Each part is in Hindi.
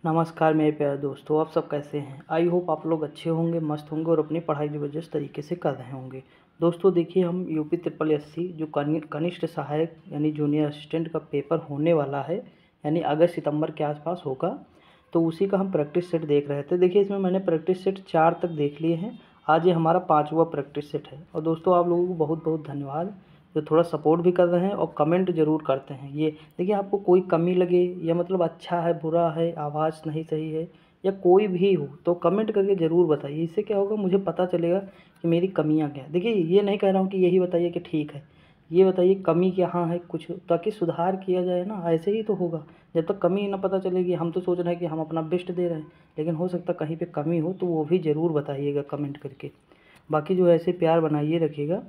नमस्कार मेरे प्यारे दोस्तों, आप सब कैसे हैं। आई होप आप लोग अच्छे होंगे, मस्त होंगे और अपनी पढ़ाई ज़बरदस्त तरीके से कर रहे होंगे। दोस्तों देखिए, हम यूपी ट्रिपल एससी जो कनिष्ठ सहायक यानी जूनियर असिस्टेंट का पेपर होने वाला है, यानी अगस्त सितंबर के आसपास होगा, तो उसी का हम प्रैक्टिस सेट देख रहे थे। देखिए, इसमें मैंने प्रैक्टिस सेट 4 तक देख लिए हैं। आज ये हमारा 5वां प्रैक्टिस सेट है। और दोस्तों आप लोगों को बहुत बहुत धन्यवाद जो थोड़ा सपोर्ट भी कर रहे हैं और कमेंट ज़रूर करते हैं। ये देखिए, आपको कोई कमी लगे या मतलब अच्छा है, बुरा है, आवाज़ नहीं सही है या कोई भी हो तो कमेंट करके ज़रूर बताइए। इससे क्या होगा, मुझे पता चलेगा कि मेरी कमियां क्या है। देखिए, ये नहीं कह रहा हूँ कि यही बताइए कि ठीक है, ये बताइए कमी कहाँ है कुछ, ताकि सुधार किया जाए ना। ऐसे ही तो होगा, जब तक कमी ना पता चलेगी। हम तो सोच रहे हैं कि हम अपना बेस्ट दे रहे हैं, लेकिन हो सकता है कहीं पे कमी हो, तो वो भी ज़रूर बताइएगा कमेंट करके। बाकी जो है ऐसे प्यार बनाइए रखिएगा।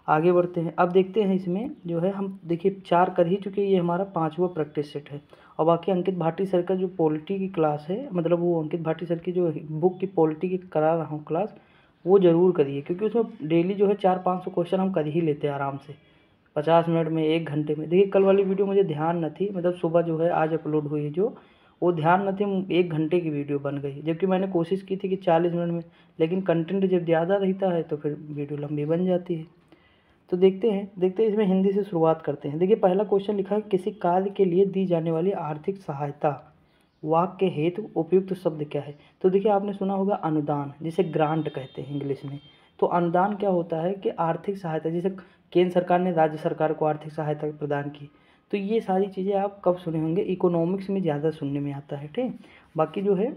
आगे बढ़ते हैं। अब देखते हैं, इसमें जो है हम देखिए 4 कर ही चुके हैं। ये हमारा 5वां प्रैक्टिस सेट है। और बाकी अंकित भाटी सर का जो पॉलिटी की क्लास है, मतलब वो अंकित भाटी सर की जो बुक की पॉलिटी की करा रहा हूँ क्लास, वो ज़रूर करिए, क्योंकि उसमें डेली जो है 400-500 क्वेश्चन हम कर ही लेते हैं आराम से, 50 मिनट में, 1 घंटे में। देखिए, कल वाली वीडियो मुझे ध्यान न थी, मतलब सुबह जो है आज अपलोड हुई जो, वो ध्यान न थी, 1 घंटे की वीडियो बन गई, जबकि मैंने कोशिश की थी कि 40 मिनट में। लेकिन कंटेंट जब ज़्यादा रहता है तो फिर वीडियो लंबी बन जाती है। तो देखते हैं इसमें हिंदी से शुरुआत करते हैं। देखिए, पहला क्वेश्चन लिखा है, किसी कार्य के लिए दी जाने वाली आर्थिक सहायता वाक्य हेतु उपयुक्त शब्द क्या है। तो देखिए, आपने सुना होगा अनुदान, जिसे ग्रांट कहते हैं इंग्लिश में। तो अनुदान क्या होता है कि आर्थिक सहायता, जैसे केंद्र सरकार ने राज्य सरकार को आर्थिक सहायता प्रदान की। तो ये सारी चीज़ें आप कब सुने होंगे, इकोनॉमिक्स में ज़्यादा सुनने में आता है। ठीक, बाकी जो है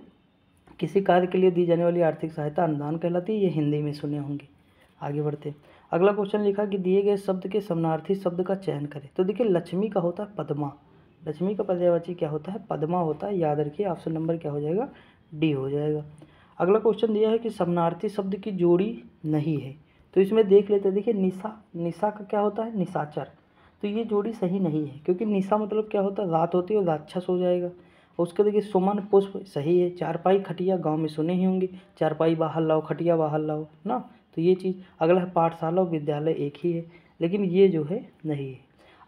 किसी कार्य के लिए दी जाने वाली आर्थिक सहायता अनुदान कहलाती है, ये हिंदी में सुने होंगे। आगे बढ़ते हैं। अगला क्वेश्चन लिखा कि दिए गए शब्द के समानार्थी शब्द का चयन करें। तो देखिए, लक्ष्मी का होता है पद्मा, लक्ष्मी का पर्यायवाची क्या होता है, पद्मा होता है। याद रखिए, ऑप्शन नंबर क्या हो जाएगा, डी हो जाएगा। अगला क्वेश्चन दिया है कि समानार्थी शब्द की जोड़ी नहीं है। तो इसमें देख लेते हैं। देखिए, निशा, निशा का क्या होता है, निशाचर। तो ये जोड़ी सही नहीं है, क्योंकि निशा मतलब क्या होता है, रात होती है और राक्षस हो जाएगा। उसके देखिए, सुमन पुष्प सही है। चारपाई खटिया गांव में सुने ही होंगे, चारपाई बाहर लाओ, खटिया बाहर लाओ ना। तो ये चीज़। अगला है पाठशाला और विद्यालय एक ही है, लेकिन ये जो है नहीं है।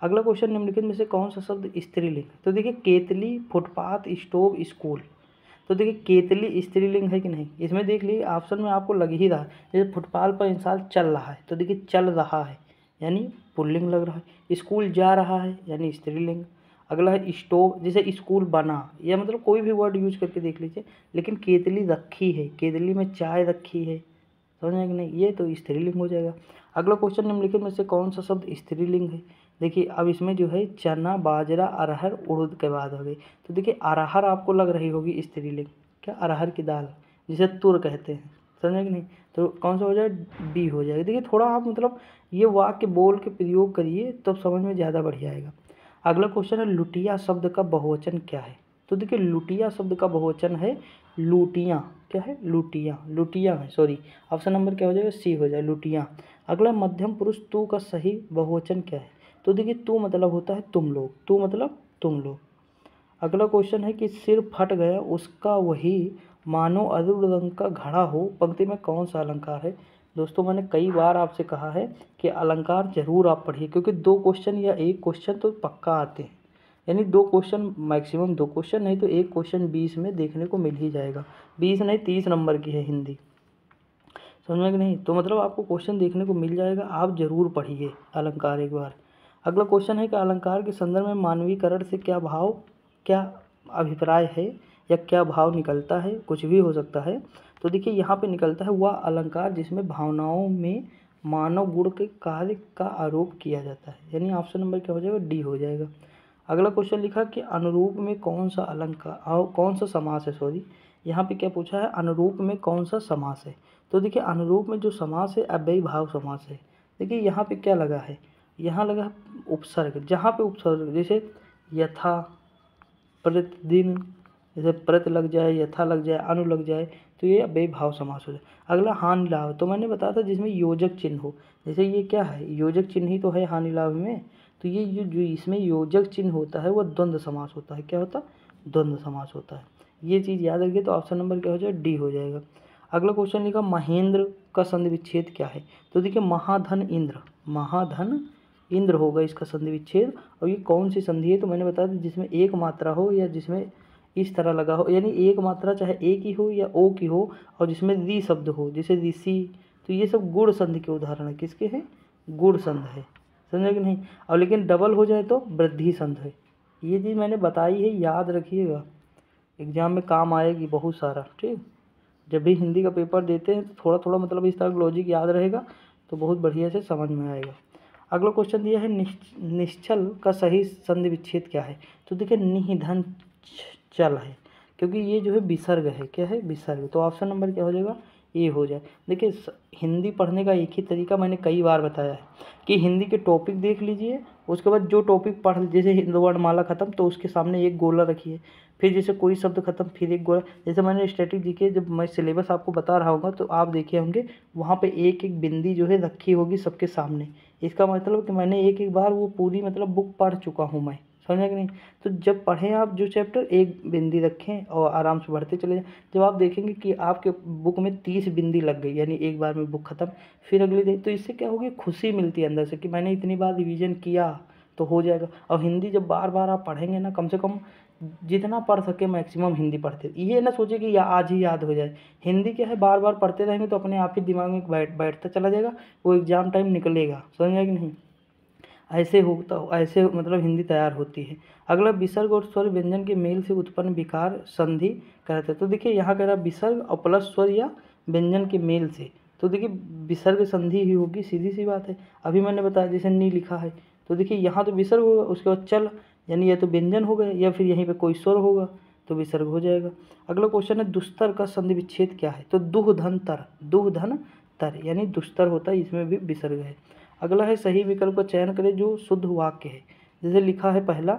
अगला क्वेश्चन, निम्नलिखित में से कौन सा शब्द स्त्रीलिंग। तो देखिए, केतली, फुटपाथ, स्टोव, स्कूल। तो देखिए, केतली स्त्रीलिंग है कि नहीं, इसमें देख लीजिए, ऑप्शन में आपको लग ही रहा है। जैसे फुटपाथ पर इंसान चल रहा है, तो देखिए चल रहा है यानी पुल्लिंग लग रहा है। स्कूल जा रहा है यानी स्त्रीलिंग। अगला है स्टोव, जैसे स्कूल बना, या मतलब कोई भी वर्ड यूज करके देख लीजिए। लेकिन केतली रखी है, केतली में चाय रखी है, समझ में कि नहीं, ये तो स्त्रीलिंग हो जाएगा। अगला क्वेश्चन, निम्नलिखित में से कौन सा शब्द स्त्रीलिंग है। देखिए, अब इसमें जो है चना, बाजरा, अरहर, उड़द के बाद हो गई। तो देखिए, अरहर आपको लग रही होगी स्त्रीलिंग, क्या, अरहर की दाल, जिसे तुर कहते हैं, समझे कि नहीं। तो कौन सा हो जाए, बी हो जाएगा। देखिए, थोड़ा आप मतलब ये वाक्य बोल के प्रयोग करिए, तब समझ में ज़्यादा बढ़िया आएगा। अगला क्वेश्चन है, लुटिया शब्द का बहुवचन क्या है। तो देखिए, लुटिया शब्द का बहुवचन है लूटियाँ। क्या है, लुटियाँ, लुटियाँ है, सॉरी। ऑप्शन नंबर क्या हो जाएगा, सी हो जाए, लुटियाँ। अगला, मध्यम पुरुष तू का सही बहुवचन क्या है। तो देखिए, तू मतलब होता है तुम लोग, तू मतलब तुम लोग। अगला क्वेश्चन है कि सिर फट गया उसका वही, मानो अरुण रंग का घड़ा हो, पंक्ति में कौन सा अलंकार है। दोस्तों, मैंने कई बार आपसे कहा है कि अलंकार जरूर आप पढ़िए, क्योंकि 2 क्वेश्चन या 1 क्वेश्चन तो पक्का आते हैं। यानी 2 क्वेश्चन, मैक्सिमम 2 क्वेश्चन, नहीं तो 1 क्वेश्चन 20 में देखने को मिल ही जाएगा। 20 नहीं, 30 नंबर की है हिंदी, समझ में कि नहीं। तो मतलब आपको क्वेश्चन देखने को मिल जाएगा, आप जरूर पढ़िए अलंकार एक बार। अगला क्वेश्चन है कि अलंकार के संदर्भ में मानवीकरण से क्या भाव, क्या अभिप्राय है, या क्या भाव निकलता है, कुछ भी हो सकता है। तो देखिए, यहाँ पे निकलता है वह अलंकार जिसमें भावनाओं में मानव गुण के कार्य का आरोप किया जाता है, यानी ऑप्शन नंबर क्या हो जाएगा, डी हो जाएगा। अगला क्वेश्चन लिखा कि अनुरूप में कौन सा अलंकार, कौन सा समास है, सॉरी, यहाँ पे क्या पूछा है, अनुरूप में कौन सा समास है। तो देखिए, अनुरूप में जो समास है अव्ययी भाव समास है। देखिए, यहाँ पे क्या लगा है, यहाँ लगा है उपसर्ग। जहाँ पे उपसर्ग, जैसे यथा, प्रतिदिन, जैसे प्रत लग जाए, यथा लग जाए, अनु लग जाए, तो ये अव्ययी भाव समास हो जाए। अगला, हानि लाभ, तो मैंने बताया था जिसमें योजक चिन्ह हो। जैसे ये क्या है, योजक चिन्ह ही तो है हानि लाभ में। तो ये जो इसमें योजक चिन्ह होता है, वह द्वंद्व समास होता है। क्या होता है, द्वंद्व समास होता है। ये चीज़ याद रखिए। तो ऑप्शन नंबर क्या हो जाएगा, डी हो जाएगा। अगला क्वेश्चन लिखा, महेंद्र का संधि विच्छेद क्या है। तो देखिए, महाधन इंद्र, महाधन इंद्र होगा इसका संधि विच्छेद। और ये कौन सी संधि है, तो मैंने बताया था जिसमें एक मात्रा हो या जिसमें इस तरह लगा हो, यानी एक मात्रा चाहे ए की हो या ओ की हो और जिसमें री शब्द हो, जैसे ऋषि, तो ये सब गुण संधि के उदाहरण है। किसके हैं? गुण संध है, समझे कि नहीं। और लेकिन डबल हो जाए तो वृद्धि संध है। ये चीज़ मैंने बताई है, याद रखिएगा, एग्जाम में काम आएगी बहुत सारा। ठीक, जब भी हिंदी का पेपर देते हैं तो थोड़ा थोड़ा मतलब इस तरह लॉजिक याद रहेगा तो बहुत बढ़िया से समझ में आएगा। अगला क्वेश्चन दिया है निश्चल का सही संधि विच्छेद क्या है। तो देखिए निधन चल है, क्योंकि ये जो है विसर्ग है। क्या है? विसर्ग। तो ऑप्शन नंबर क्या हो जाएगा? ए हो जाए। देखिए हिंदी पढ़ने का एक ही तरीका मैंने कई बार बताया है कि हिंदी के टॉपिक देख लीजिए, उसके बाद जो टॉपिक पढ़, जैसे हिंदू वर्णमाला खत्म तो उसके सामने एक गोला रखिए, फिर जैसे कोई शब्द खत्म फिर एक गोला। जैसे मैंने स्टैटिक जीके जब मैं सिलेबस आपको बता रहा हूँ तो आप देखे होंगे वहाँ पे एक एक बिंदी जो है रखी होगी सबके सामने। इसका मतलब कि मैंने एक एक बार वो पूरी मतलब बुक पढ़ चुका हूँ मैं, समझा कि नहीं। तो जब पढ़ें आप जो चैप्टर, एक बिंदी रखें और आराम से बढ़ते चले जाएं। जब आप देखेंगे कि आपके बुक में 30 बिंदी लग गई, यानी एक बार में बुक खत्म, फिर अगले दिन, तो इससे क्या होगी? खुशी मिलती है अंदर से कि मैंने इतनी बार रिवीजन किया तो हो जाएगा। और हिंदी जब बार बार आप पढ़ेंगे ना, कम से कम जितना पढ़ सके मैक्सिमम हिंदी पढ़ते, ये ना सोचे कि आज ही याद हो जाए। हिंदी क्या है, बार बार पढ़ते रहेंगे तो अपने आप ही दिमाग में बैठता चला जाएगा, वो एग्जाम टाइम निकलेगा, समझ में कि नहीं। ऐसे होता, ऐसे मतलब हिंदी तैयार होती है। अगला विसर्ग और स्वर व्यंजन के मेल से उत्पन्न विकार संधि कहते हैं। तो देखिए यहाँ कह रहा विसर्ग और प्लस स्वर या व्यंजन के मेल से, तो देखिए विसर्ग संधि ही होगी, सीधी सी बात है। अभी मैंने बताया जैसे नी लिखा है, तो देखिए यहाँ तो विसर्ग होगा, उसके बाद चल यानी या तो व्यंजन हो गया या फिर यहीं पे कोई स्वर होगा तो विसर्ग हो जाएगा। अगला क्वेश्चन है दुस्तर का संधि विच्छेद क्या है। तो दुह धन तर, दुह धन तर यानी दुस्तर होता है, इसमें भी विसर्ग है। अगला है सही विकल्प का चयन करें जो शुद्ध वाक्य है। जैसे लिखा है पहला,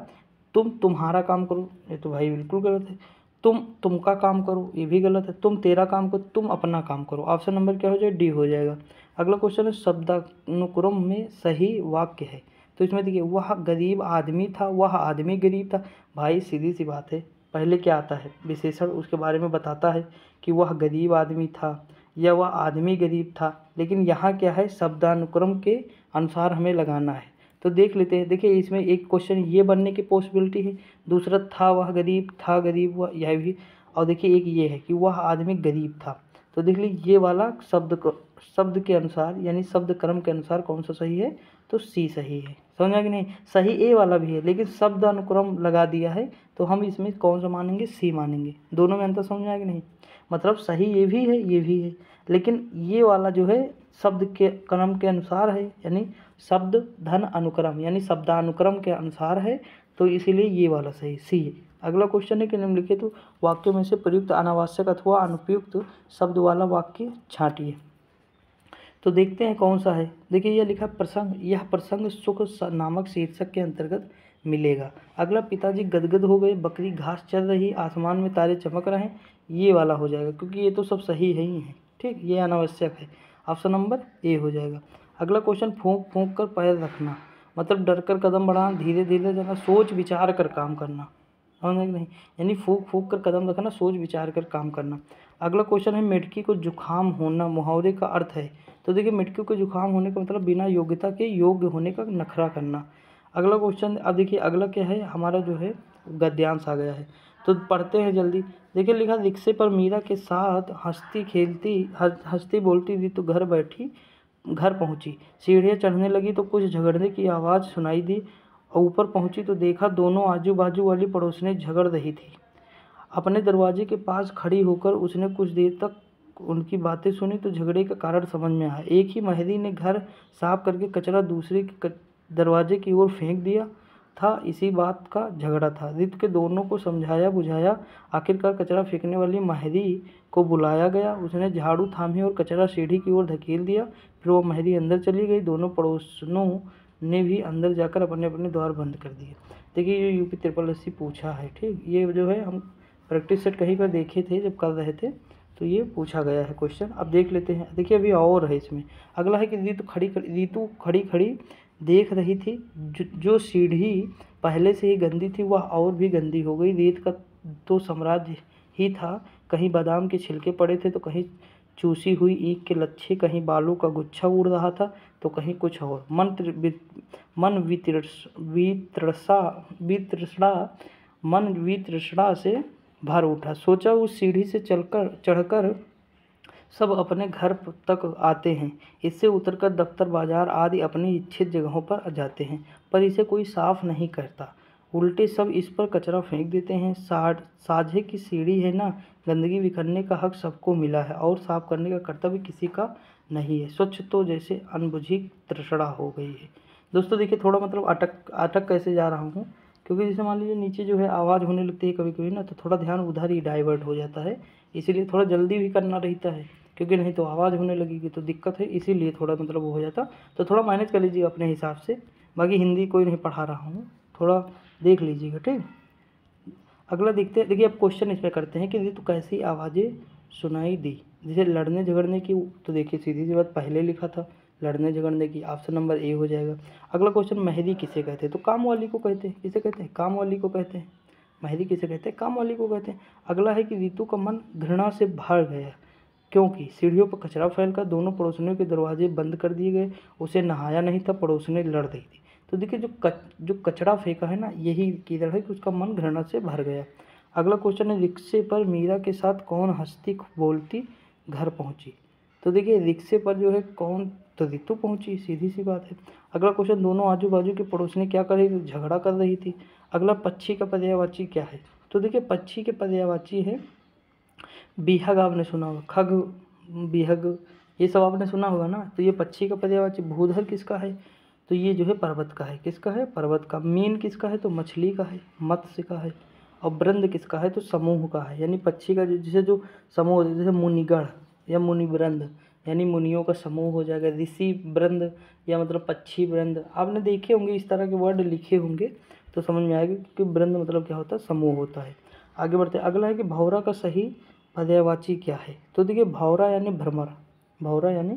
तुम तुम्हारा काम करो, ये तो भाई बिल्कुल गलत है। तुम तुमका काम करो, ये भी गलत है। तुम तेरा काम करो, तुम अपना काम करो। ऑप्शन नंबर क्या हो जाए? डी हो जाएगा। अगला क्वेश्चन है शब्दानुक्रम में सही वाक्य है। तो इसमें देखिए वह गरीब आदमी था, वह आदमी गरीब था। भाई सीधी सी बात है, पहले क्या आता है? विशेषण, उसके बारे में बताता है कि वह गरीब आदमी था या वह आदमी गरीब था। लेकिन यहाँ क्या है? शब्दानुक्रम के अनुसार हमें लगाना है। तो देख लेते हैं। देखिए इसमें एक क्वेश्चन ये बनने की पॉसिबिलिटी है, दूसरा था वह गरीब, था गरीब वह, यह भी। और देखिए एक ये है कि वह आदमी गरीब था। तो देख लीजिए ये वाला शब्द के अनुसार यानी शब्द क्रम के अनुसार कौन सा सही है? तो सी सही है, समझा कि नहीं। सही ए वाला भी है, लेकिन शब्द अनुक्रम लगा दिया है तो हम इसमें कौन सा मानेंगे? सी मानेंगे। दोनों में अंतर समझ में आया कि नहीं। मतलब सही ये भी है, ये भी है, लेकिन ये वाला जो है शब्द के क्रम के अनुसार है, यानी शब्द धन अनुक्रम यानी शब्दानुक्रम के अनुसार है, तो इसीलिए ये वाला सही सी है। अगला क्वेश्चन है कि निम्नलिखित वाक्यों में से प्रयुक्त अनावश्यक अथवा अनुपयुक्त शब्द वाला वाक्य छांटिए। तो देखते हैं कौन सा है। देखिए यह लिखा प्रसंग, यह प्रसंग सुख नामक शीर्षक के अंतर्गत मिलेगा। अगला पिताजी गदगद हो गए, बकरी घास चल रही, आसमान में तारे चमक रहे हैं, ये वाला हो जाएगा क्योंकि ये तो सब सही है ही है। ठीक, ये अनावश्यक है। ऑप्शन नंबर ए हो जाएगा। अगला क्वेश्चन फूंक फूंक कर पैर रखना, मतलब डर कर कदम बढ़ाना, धीरे धीरे जाना, सोच विचार कर काम करना, समझ नहीं, यानी फूंक फूंक कर कदम रखना, सोच विचार कर काम करना। अगला क्वेश्चन है मेढकी को जुखाम होना मुहावरे का अर्थ है। तो देखिए मेढकी को जुखाम होने का मतलब बिना योग्यता के योग्य होने का नखरा करना। अगला क्वेश्चन, अब देखिए अगला क्या है हमारा जो है गद्यांश आ गया है, तो पढ़ते हैं जल्दी। देखिए लिखा रिक्शे पर मीरा के साथ हंसती बोलती थी तो घर पहुंची, सीढ़ियाँ चढ़ने लगी तो कुछ झगड़ने की आवाज़ सुनाई दी और ऊपर पहुंची तो देखा दोनों आजू बाजू वाली पड़ोसनें झगड़ रही थी। अपने दरवाजे के पास खड़ी होकर उसने कुछ देर तक उनकी बातें सुनी तो झगड़े का कारण समझ में आया। एक ही महदी ने घर साफ करके कचरा दूसरे के दरवाजे की ओर फेंक दिया था, इसी बात का झगड़ा था। रित के दोनों को समझाया बुझाया, आखिरकार कचरा फेंकने वाली महदी को बुलाया गया। उसने झाड़ू थामी और कचरा सीढ़ी की ओर धकेल दिया। फिर वो महदी अंदर चली गई। दोनों पड़ोसनों ने भी अंदर जाकर अपने अपने द्वार बंद कर दिए। देखिए ये यूपी 380 पूछा है। ठीक, ये जो है हम प्रैक्टिस सेट कहीं पर देखे थे जब कर रहे थे, तो ये पूछा गया है क्वेश्चन। अब देख लेते हैं। देखिए अभी और है इसमें। अगला है कि रीतू खड़ी खड़ी देख रही थी, जो सीढ़ी पहले से ही गंदी थी वह और भी गंदी हो गई। रेत का तो साम्राज्य ही था, कहीं बादाम के छिलके पड़े थे तो कहीं चूसी हुई ईख के लच्छे, कहीं बालों का गुच्छा उड़ रहा था तो कहीं कुछ और। मन वितृष्णा से भार उठा। सोचा उस सीढ़ी से चढ़कर सब अपने घर तक आते हैं, इससे उतरकर दफ्तर, बाजार आदि अपनी इच्छित जगहों पर जाते हैं, पर इसे कोई साफ नहीं करता, उल्टे सब इस पर कचरा फेंक देते हैं। साझे की सीढ़ी है ना, गंदगी बिखरने का हक सबको मिला है और साफ करने का कर्तव्य किसी का नहीं है। स्वच्छ तो जैसे अनबुझी तृष्णा हो गई है। दोस्तों देखिए, थोड़ा मतलब अटक कैसे जा रहा हूँ, क्योंकि जैसे मान लीजिए नीचे जो है आवाज़ होने लगती है कभी कभी ना, तो थोड़ा ध्यान उधर ही डाइवर्ट हो जाता है, इसीलिए थोड़ा जल्दी भी करना रहता है, क्योंकि नहीं तो आवाज़ होने लगेगी तो दिक्कत है, इसीलिए थोड़ा मतलब वो हो जाता। तो थोड़ा मैनेज कर लीजिएगा अपने हिसाब से। बाकी हिंदी कोई नहीं पढ़ा रहा हूँ, थोड़ा देख लीजिएगा, ठीक। अगला देखते हैं। देखिए अब क्वेश्चन इसमें करते हैं कि ऋतु कैसी आवाज़ें सुनाई दी। जैसे लड़ने झगड़ने की, तो देखिए सीधी सी बात पहले लिखा था लड़ने झगड़ने की, ऑप्शन नंबर ए हो जाएगा। अगला क्वेश्चन, मेहंदी किसे कहते हैं, तो काम वाली को कहते हैं। किसे कहते हैं, काम वाली को कहते हैं। मेहंदी किसे कहते हैं, काम वाली को कहते हैं। अगला है कि ऋतु का मन घृणा से भर गया क्योंकि सीढ़ियों पर कचरा फैलकर दोनों पड़ोसियों के दरवाजे बंद कर दिए गए, उसे नहाया नहीं था, पड़ोसिनें लड़ रही थी। तो देखिए जो कचरा फेंका है ना, यही किधर है कि उसका मन घृणा से भर गया। अगला क्वेश्चन है, रिक्शे पर मीरा के साथ कौन हंसती बोलती घर पहुंची। तो देखिए रिक्शे पर जो है कौन, तो ऋतु पहुंची, सीधी सी बात है। अगला क्वेश्चन, दोनों आजू बाजू के पड़ोसी क्या कर रही थी, झगड़ा कर रही थी। अगला, पक्षी का पर्यायवाची क्या है। तो देखिए पक्षी के पर्यायवाची है बिहग, आपने सुना होगा, खग, बिहग, ये सब आपने सुना होगा ना। तो ये पक्षी का पर्यायवाची। भूधर किसका है, तो ये जो है पर्वत का है। किसका है, पर्वत का। मीन किसका है, तो मछली का है, मत्स्य का है। और वृंद किसका है, तो समूह का है, यानी पक्षी का जैसे जो समूह, जैसे मुनिगण या मुनिवृंद, यानी मुनियों का समूह हो जाएगा। ऋषि वृंद या मतलब पक्षी वृंद, आपने देखे होंगे इस तरह के वर्ड लिखे होंगे तो समझ में आएगा कि वृंद मतलब क्या होता है, समूह होता है। आगे बढ़ते हैं। अगला है कि भौरा का सही पर्यायवाची क्या है। तो देखिए भौरा यानी भ्रमर, भौरा यानी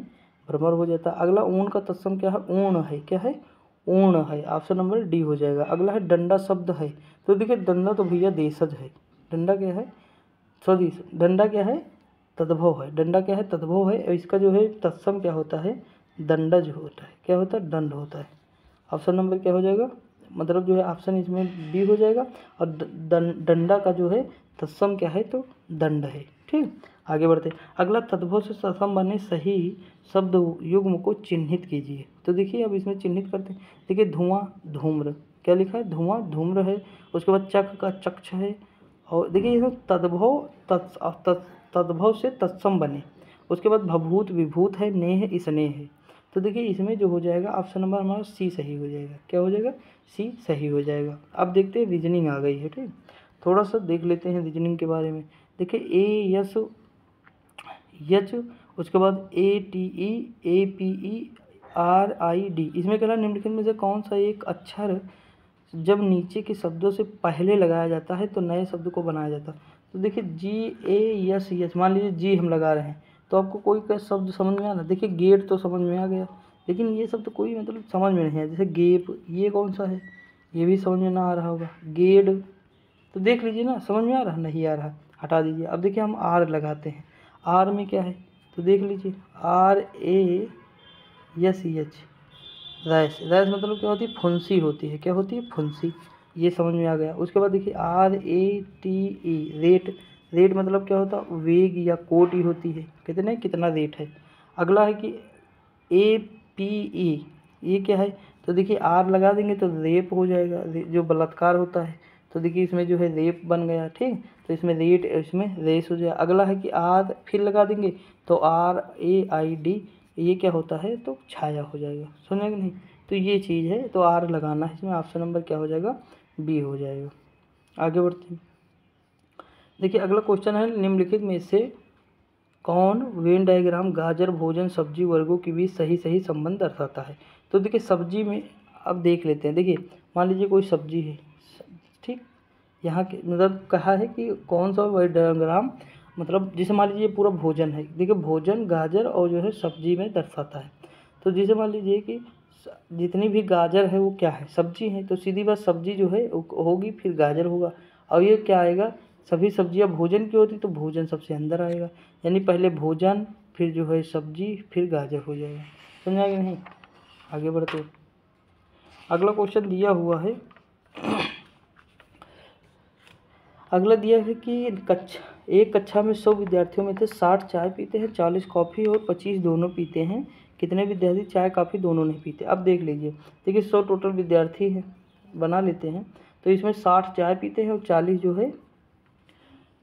भ्रमर हो जाता है। अगला, ऊन का तत्सम क्या है, ऊण है। क्या है, ऊण है, ऑप्शन नंबर डी हो जाएगा। अगला है, डंडा शब्द है। तो देखिए डंडा तो भैया देशज है। डंडा क्या है, सॉरी, डंडा क्या है, तद्भव है। डंडा क्या है, तद्भव है। और इसका जो है तत्सम क्या होता है, दंडज होता है। क्या होता है, दंड होता है। ऑप्शन नंबर क्या हो जाएगा, मतलब जो है ऑप्शन इसमें बी हो जाएगा। और डंडा का जो है तत्सम क्या है, तो दंड है, ठीक। आगे बढ़ते। अगला, तद्भव से तत्सम बने सही शब्द युग्म को चिन्हित कीजिए। तो देखिए अब इसमें चिन्हित करते हैं। देखिए धुआं, धूम्र, क्या लिखा है, धुआं धूम्र है। उसके बाद चक का चक्ष है। और देखिए इसमें तद्भव से तत्सम बने। उसके बाद भभूत, विभूत है, नेह, स्नेह है। तो देखिए इसमें जो हो जाएगा ऑप्शन नंबर हमारा सी सही हो जाएगा। क्या हो जाएगा, सी सही हो जाएगा। अब देखते हैं, रीजनिंग आ गई है, ठीक। थोड़ा सा देख लेते हैं रीजनिंग के बारे में। देखिए ए यस यच, उसके बाद ए T E, A P E, are I D, इसमें क्या है, निम्नलिखित में से कौन सा एक अक्षर जब नीचे के शब्दों से पहले लगाया जाता है तो नए शब्द को बनाया जाता है। तो देखिए जी ए यस यस, मान लीजिए जी हम लगा रहे हैं तो आपको कोई का शब्द समझ में आ रहा है। देखिए गेट तो समझ में आ गया, लेकिन ये शब्द कोई मतलब समझ में नहीं है। जैसे गेप, ये कौन सा है, ये भी समझ में ना आ रहा होगा। गेड, तो देख लीजिए ना, समझ में आ रहा, नहीं आ रहा, हटा दीजिए। अब देखिए हम आर लगाते हैं, आर में क्या है, तो देख लीजिए R A S H, rash, rash मतलब क्या होती है, फुंसी होती है। क्या होती है, फुंसी, ये समझ में आ गया। उसके बाद देखिए R A T E, rate, rate मतलब क्या होता है, वेग या कोटि होती है, कितने, कितना रेट है। अगला है कि ए पी ई, ये क्या है, तो देखिए आर लगा देंगे तो रेप हो जाएगा, जो बलात्कार होता है। तो देखिए इसमें जो है रेप बन गया, ठीक। तो इसमें रेट, इसमें रेस हो जाएगा। अगला है कि आर फिर लगा देंगे तो आर ए आई डी, ये क्या होता है, तो छाया हो जाएगा। सुना कि नहीं, तो ये चीज़ है, तो आर लगाना है इसमें। ऑप्शन नंबर क्या हो जाएगा, बी हो जाएगा। आगे बढ़ते हैं। देखिए अगला क्वेश्चन है, निम्नलिखित में से कौन वेन डायग्राम गाजर भोजन सब्जी वर्गों के बीच सही सही संबंध दर्शाता है। तो देखिए सब्जी में अब देख लेते हैं। देखिए मान लीजिए कोई सब्जी है, ठीक, यहाँ के मतलब कहा है कि कौन सा वेन डायग्राम, मतलब जैसे मान लीजिए पूरा भोजन है, देखिए भोजन गाजर और जो है सब्जी में दर्शाता है। तो जैसे मान लीजिए कि जितनी भी गाजर है वो क्या है, सब्जी है, तो सीधी बात सब्जी जो है होगी फिर गाजर होगा। और ये क्या आएगा, सभी सब्जियां भोजन की होती तो भोजन सबसे अंदर आएगा, यानी पहले भोजन फिर जो है सब्जी फिर गाजर हो जाएगा। समझा कि नहीं, आगे बढ़ते। अगला क्वेश्चन दिया हुआ है, अगला दिया है कि एक कक्षा में 100 विद्यार्थियों में से 60 चाय पीते हैं, 40 कॉफ़ी और 25 दोनों पीते हैं। कितने विद्यार्थी चाय कॉफ़ी दोनों नहीं पीते? अब देख लीजिए, देखिए 100 टोटल विद्यार्थी हैं, बना लेते हैं। तो इसमें 60 चाय पीते हैं और 40 जो है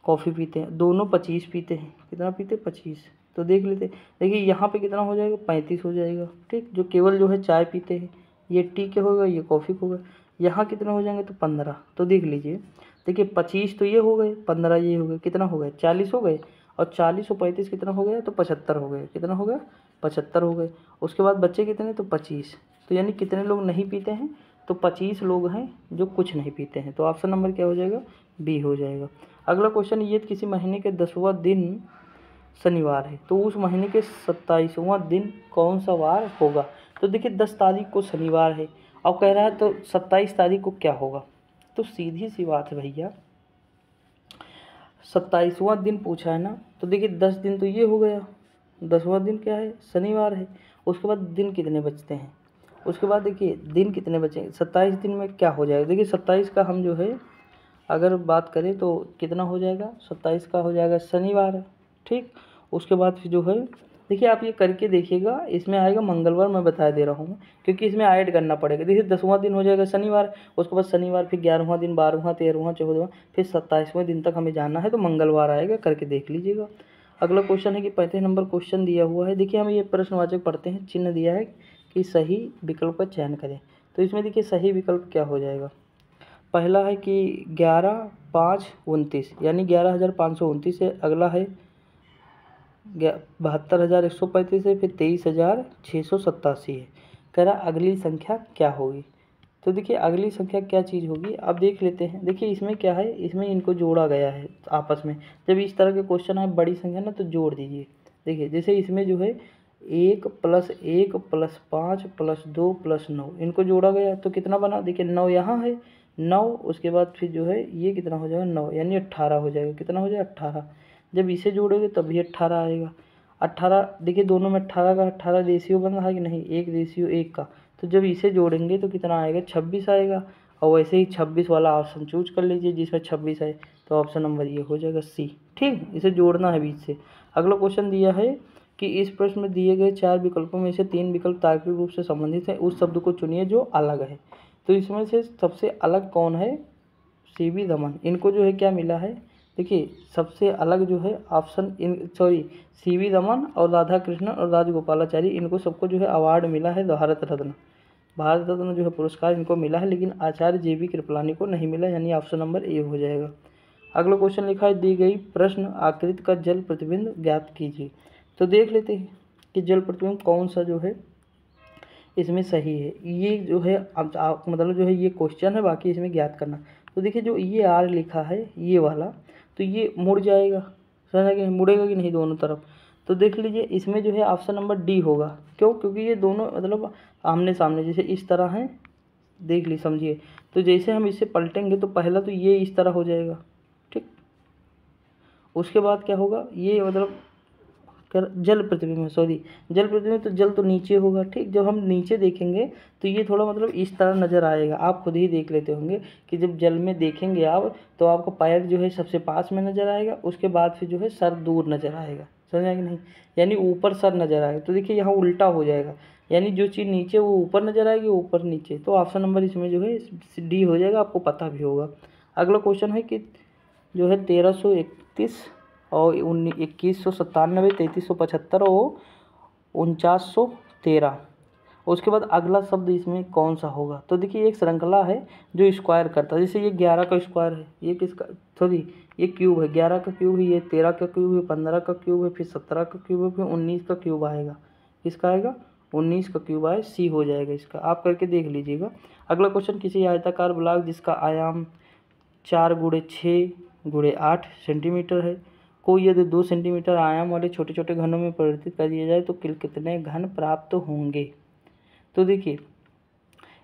कॉफ़ी पीते हैं, दोनों 25 पीते हैं। कितना पीते? 25। तो देख लेते हैं, देखिए यहाँ पे कितना हो जाएगा? 35 हो जाएगा। ठीक, जो केवल जो है चाय पीते हैं, ये टी के होगा, ये कॉफ़ी को होगा। यहाँ कितने हो जाएंगे? तो 15। तो देख लीजिए, देखिए 25 तो ये हो गए, 15 ये हो गए, कितना हो गए? 40 हो गए। और 40 और 35 कितना हो गया? तो 75 हो गए। कितना हो गया? 75 हो गए। उसके बाद बच्चे कितने? तो 25। तो यानी कितने लोग नहीं पीते हैं? तो 25 लोग हैं जो कुछ नहीं पीते हैं। तो ऑप्शन नंबर क्या हो जाएगा? बी हो जाएगा। अगला क्वेश्चन, ये किसी महीने के 10वां दिन शनिवार है, तो उस महीने के 27वां दिन कौन सा वार होगा? तो देखिए 10 तारीख को शनिवार है और कह रहा है तो 27 तारीख को क्या होगा? तो सीधी सी बात है भैया, 27वां दिन पूछा है ना, तो देखिए 10 दिन तो ये हो गया, 10वां दिन क्या है? शनिवार है। उसके बाद दिन कितने बचते हैं? उसके बाद देखिए दिन कितने बचे? 27 दिन में क्या हो जाएगा? देखिए 27 का हम जो है अगर बात करें तो कितना हो जाएगा? 27 का हो जाएगा शनिवार। ठीक, उसके बाद फिर जो है देखिए आप ये करके देखिएगा, इसमें आएगा मंगलवार, मैं बता दे रहा हूँ क्योंकि इसमें ऐड करना पड़ेगा। देखिए 10वां दिन हो जाएगा शनिवार, उसके बाद शनिवार फिर 11वां दिन, 12वां, 13वां, 14वां, फिर 27वें दिन तक हमें जाना है, तो मंगलवार आएगा। करके देख लीजिएगा। अगला क्वेश्चन है कि 35 नंबर क्वेश्चन दिया हुआ है। देखिए हम ये प्रश्नवाचक पढ़ते हैं, चिन्ह दिया है कि सही विकल्प का चयन करें। तो इसमें देखिए सही विकल्प क्या हो जाएगा? पहला है कि 11,529 यानी 11,529 है। अगला है 72,135 है। फिर 23,687 है। कह रहा अगली संख्या क्या होगी? तो देखिए अगली संख्या क्या चीज़ होगी, अब देख लेते हैं। देखिए इसमें क्या है, इसमें इनको जोड़ा गया है आपस में। जब इस तरह के क्वेश्चन है बड़ी संख्या ना, तो जोड़ दीजिए। देखिए जैसे इसमें जो है 1 + 1 + 5 + 2 + 9 इनको जोड़ा गया तो कितना बना? देखिए 9 यहाँ है, 9 उसके बाद फिर जो है ये कितना हो जाएगा? 9 यानी 18 हो जाएगा। कितना हो जाएगा? 18। जब इसे जोड़ोगे तब भी 18 आएगा। 18 देखिए दोनों में 18 का 18 रेशियो बन रहा है कि नहीं? 1 रेशियो 1 का। तो जब इसे जोड़ेंगे तो कितना आएगा? 26 आएगा। और वैसे ही 26 वाला ऑप्शन चूज कर लीजिए जिसमें 26 है, तो ऑप्शन नंबर ये हो जाएगा सी। ठीक, इसे जोड़ना है बीच से। अगला क्वेश्चन दिया है कि इस प्रश्न में दिए गए 4 विकल्पों में से 3 विकल्प तार्किक रूप से संबंधित है, उस शब्द को चुनिए जो अलग है। तो इसमें से सबसे अलग कौन है? सीवी रमन। इनको जो है क्या मिला है? देखिए सबसे अलग जो है ऑप्शन सीवी रमन और राधा कृष्णन और राजगोपालाचारी, इनको सबको जो है अवार्ड मिला है भारत रत्न। भारत रत्न जो है पुरस्कार इनको मिला है, लेकिन आचार्य JB कृपलानी को नहीं मिला, यानी ऑप्शन नंबर ए हो जाएगा। अगला क्वेश्चन लिखा है दी गई प्रश्न आकृति का जल प्रतिबिंब ज्ञात कीजिए। तो देख लेते हैं कि जल प्रतिबिंब कौन सा जो है इसमें सही है। ये जो है मतलब जो है ये क्वेश्चन है, बाकी इसमें ज्ञात करना। तो देखिए जो ये आर लिखा है ये वाला, तो ये मुड़ जाएगा, समझा कि मुड़ेगा कि नहीं दोनों तरफ? तो देख लीजिए इसमें जो है ऑप्शन नंबर डी होगा। क्यों? क्योंकि ये दोनों मतलब आमने सामने जैसे इस तरह हैं, देख ली समझिए। तो जैसे हम इसे पलटेंगे तो पहला तो ये इस तरह हो जाएगा। ठीक, उसके बाद क्या होगा? ये मतलब जल प्रतिबिंब जल प्रतिबिंब, तो जल तो नीचे होगा। ठीक, जब हम नीचे देखेंगे तो ये थोड़ा मतलब इस तरह नज़र आएगा। आप खुद ही देख लेते होंगे कि जब जल में देखेंगे आप तो आपको पैर जो है सबसे पास में नज़र आएगा, उसके बाद फिर जो है सर दूर नज़र आएगा, समझा कि नहीं? यानी ऊपर सर नज़र आएगा। तो देखिए यहाँ उल्टा हो जाएगा, यानी जो चीज़ नीचे वो ऊपर नज़र आएगी, ऊपर नीचे। तो ऑप्शन नंबर इसमें जो है डी हो जाएगा, आपको पता भी होगा। अगला क्वेश्चन है कि जो है 1331 और 2197, 3375 और 4913। उसके बाद अगला शब्द इसमें कौन सा होगा? तो देखिए एक श्रृंखला है जो स्क्वायर करता है। जैसे ये 11 का स्क्वायर है, ये किसका ये क्यूब है, 11 का क्यूब है, ये 13 का क्यूब है, 15 का क्यूब है, फिर 17 का क्यूब है, फिर 19 का क्यूब आएगा। किसका आएगा? 19 का क्यूब आए, सी हो जाएगा इसका। आप करके देख लीजिएगा। अगला क्वेश्चन, किसी आयताकार ब्लॉक जिसका आयाम 4 × 6 × 8 सेंटीमीटर है को यदि 2 सेंटीमीटर आयाम वाले छोटे छोटे घनों में परिवर्तित कर दिया जाए तो कितने घन प्राप्त होंगे? तो देखिए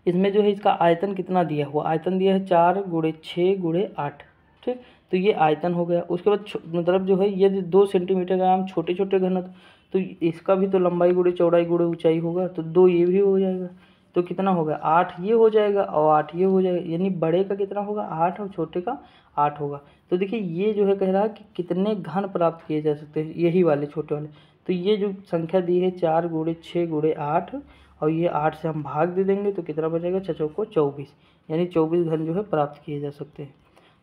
इसमें जो है इसका आयतन कितना दिया हुआ? आयतन दिया है 4 × 6 × 8। ठीक, तो ये आयतन हो गया। उसके बाद मतलब जो है यदि 2 सेंटीमीटर का आयाम छोटे छोटे घन तो इसका भी तो लंबाई × चौड़ाई × ऊंचाई होगा, तो 2 ये भी हो जाएगा। तो कितना होगा 8 ये हो जाएगा और 8 ये हो जाएगा, यानी बड़े का कितना होगा 8 और छोटे का 8 होगा। तो देखिए ये जो है कह रहा है कि कितने घन प्राप्त किए जा सकते हैं, यही वाले छोटे वाले। तो ये जो संख्या दी है 4 × 6 × 8 और ये 8 से हम भाग दे देंगे तो कितना बचेगा 6 चौको 24, यानी 24 घन जो है प्राप्त किए जा सकते हैं।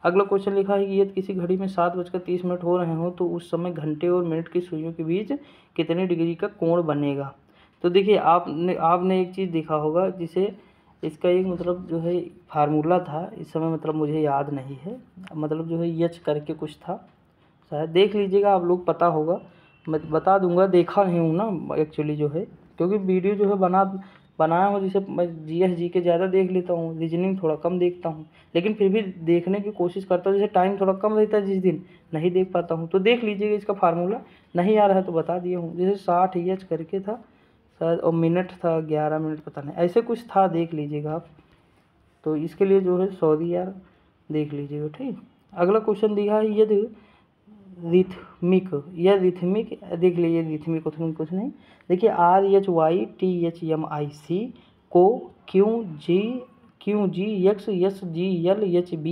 अगला क्वेश्चन लिखा है कि यदि किसी घड़ी में 7:30 हो रहे हो तो उस समय घंटे और मिनट की सुइयों के बीच कितने डिग्री का कोण बनेगा। तो देखिए आपने एक चीज़ देखा होगा, जिसे इसका एक मतलब जो है फार्मूला था, इस समय मतलब मुझे याद नहीं है, मतलब जो है यच करके कुछ था, शायद देख लीजिएगा आप लोग, पता होगा, मैं बता दूंगा, देखा नहीं हूँ ना एक्चुअली जो है, क्योंकि वीडियो जो है बनाया हूँ, जिसे मैं जीएस जीके ज़्यादा देख लेता हूँ, रीजनिंग थोड़ा कम देखता हूँ, लेकिन फिर भी देखने की कोशिश करता हूँ। जैसे टाइम थोड़ा कम रहता है जिस दिन नहीं देख पाता हूँ, तो देख लीजिएगा इसका फार्मूला, नहीं आ रहा है तो बता दिया हूँ। जैसे 60 एच करके था शायद, और मिनट था 11 मिनट, पता नहीं ऐसे कुछ था, देख लीजिएगा आप। तो इसके लिए जो है सॉरी यार, देख लीजिएगा ठीक। अगला क्वेश्चन दिया है यदि रिथमिक या रिथमिक, देख लीजिए रिथमिक कुछ नहीं, देखिए RHYTHMIC को QGXSGLHB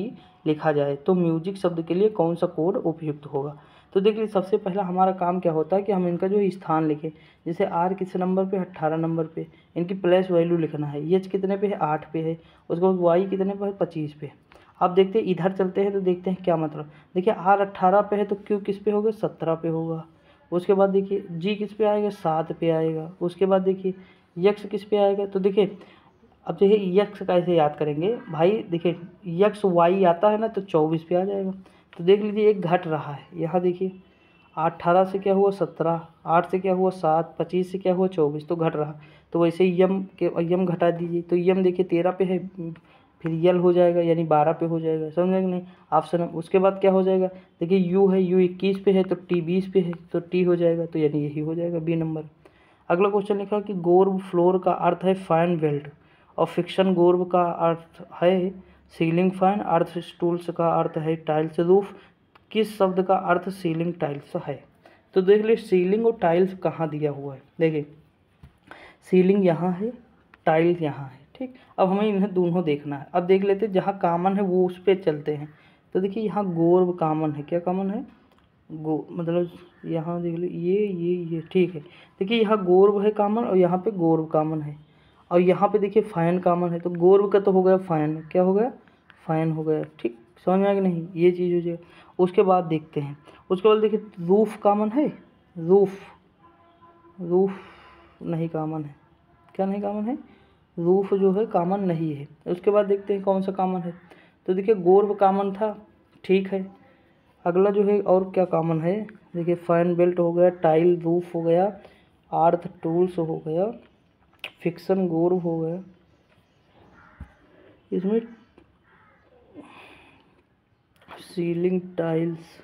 लिखा जाए तो म्यूजिक शब्द के लिए कौन सा कोड उपयुक्त होगा। तो देखिए सबसे पहला हमारा काम क्या होता है कि हम इनका जो स्थान लिखें, जैसे R किस नंबर पे 18 नंबर पे, इनकी प्लेस वैल्यू लिखना है, H कितने पे है 8 पे है, उसके बाद Y कितने पे है 25 पे। अब देखते हैं इधर चलते हैं तो देखते हैं क्या मतलब, देखिए R 18 पे है तो Q किस पे होगा 17 पे होगा। उसके बाद देखिए G किस पे आएगा 7 पे आएगा। उसके बाद देखिए यक्स किस पे आएगा, तो देखिए अब देखिए यक्स कैसे याद करेंगे भाई, देखिए यक्स वाई आता है ना तो 24 पे आ जाएगा। तो देख लीजिए एक घट रहा है यहाँ, देखिए 18 से क्या हुआ 17, 8 से क्या हुआ 7, 25 से क्या हुआ 24, तो घट रहा। तो वैसे ही यम घटा दीजिए, तो यम देखिए 13 पे है, फिर यल हो जाएगा यानी 12 पे हो जाएगा, समझ नहीं ऑप्शन। उसके बाद क्या हो जाएगा, देखिए यू है, यू 21 पे है तो टी 20 पे है तो टी हो जाएगा, तो यानी यही हो जाएगा बी नंबर। अगला क्वेश्चन लिखा कि गोर्ब फ्लोर का अर्थ है फाइन बेल्ट और फिक्शन गोर्ब का अर्थ है सीलिंग फैन, अर्थ स्टूल्स का अर्थ है टाइल्स रूफ, किस शब्द का अर्थ सीलिंग टाइल्स है। तो देख लीजिए सीलिंग और टाइल्स कहाँ दिया हुआ है, देखिए सीलिंग यहाँ है, टाइल्स यहाँ है, ठीक। अब हमें इन्हें दोनों देखना है। अब देख लेते हैं जहाँ कॉमन है वो उस पर चलते हैं। तो देखिए यहाँ गोर्ब कॉमन है, क्या कॉमन है मतलब यहाँ देख लीजिए ये ठीक है। देखिए यहाँ गोर्ब है कॉमन और यहाँ पे गोर्ब कॉमन है, और यहाँ पे देखिए फाइन कॉमन है, तो गोर्ब का तो हो गया फाइन, क्या हो गया फाइन हो गया, ठीक। समझ में आ गया नहीं, ये चीज़ हो जाएगा। उसके बाद देखते हैं, उसके बाद देखिए रूफ कॉमन है, रूफ नहीं कॉमन है, क्या नहीं कॉमन है, रूफ जो है कॉमन नहीं है। उसके बाद देखते हैं कौन सा कॉमन है, तो देखिए गोर्ब कॉमन था, ठीक है। अगला जो है और क्या कॉमन है, देखिए फैन बेल्ट हो गया, टाइल रूफ हो गया, आर्थ टूल्स हो गया, फिक्सन गोर्ब हो गया, इसमें सीलिंग टाइल्स,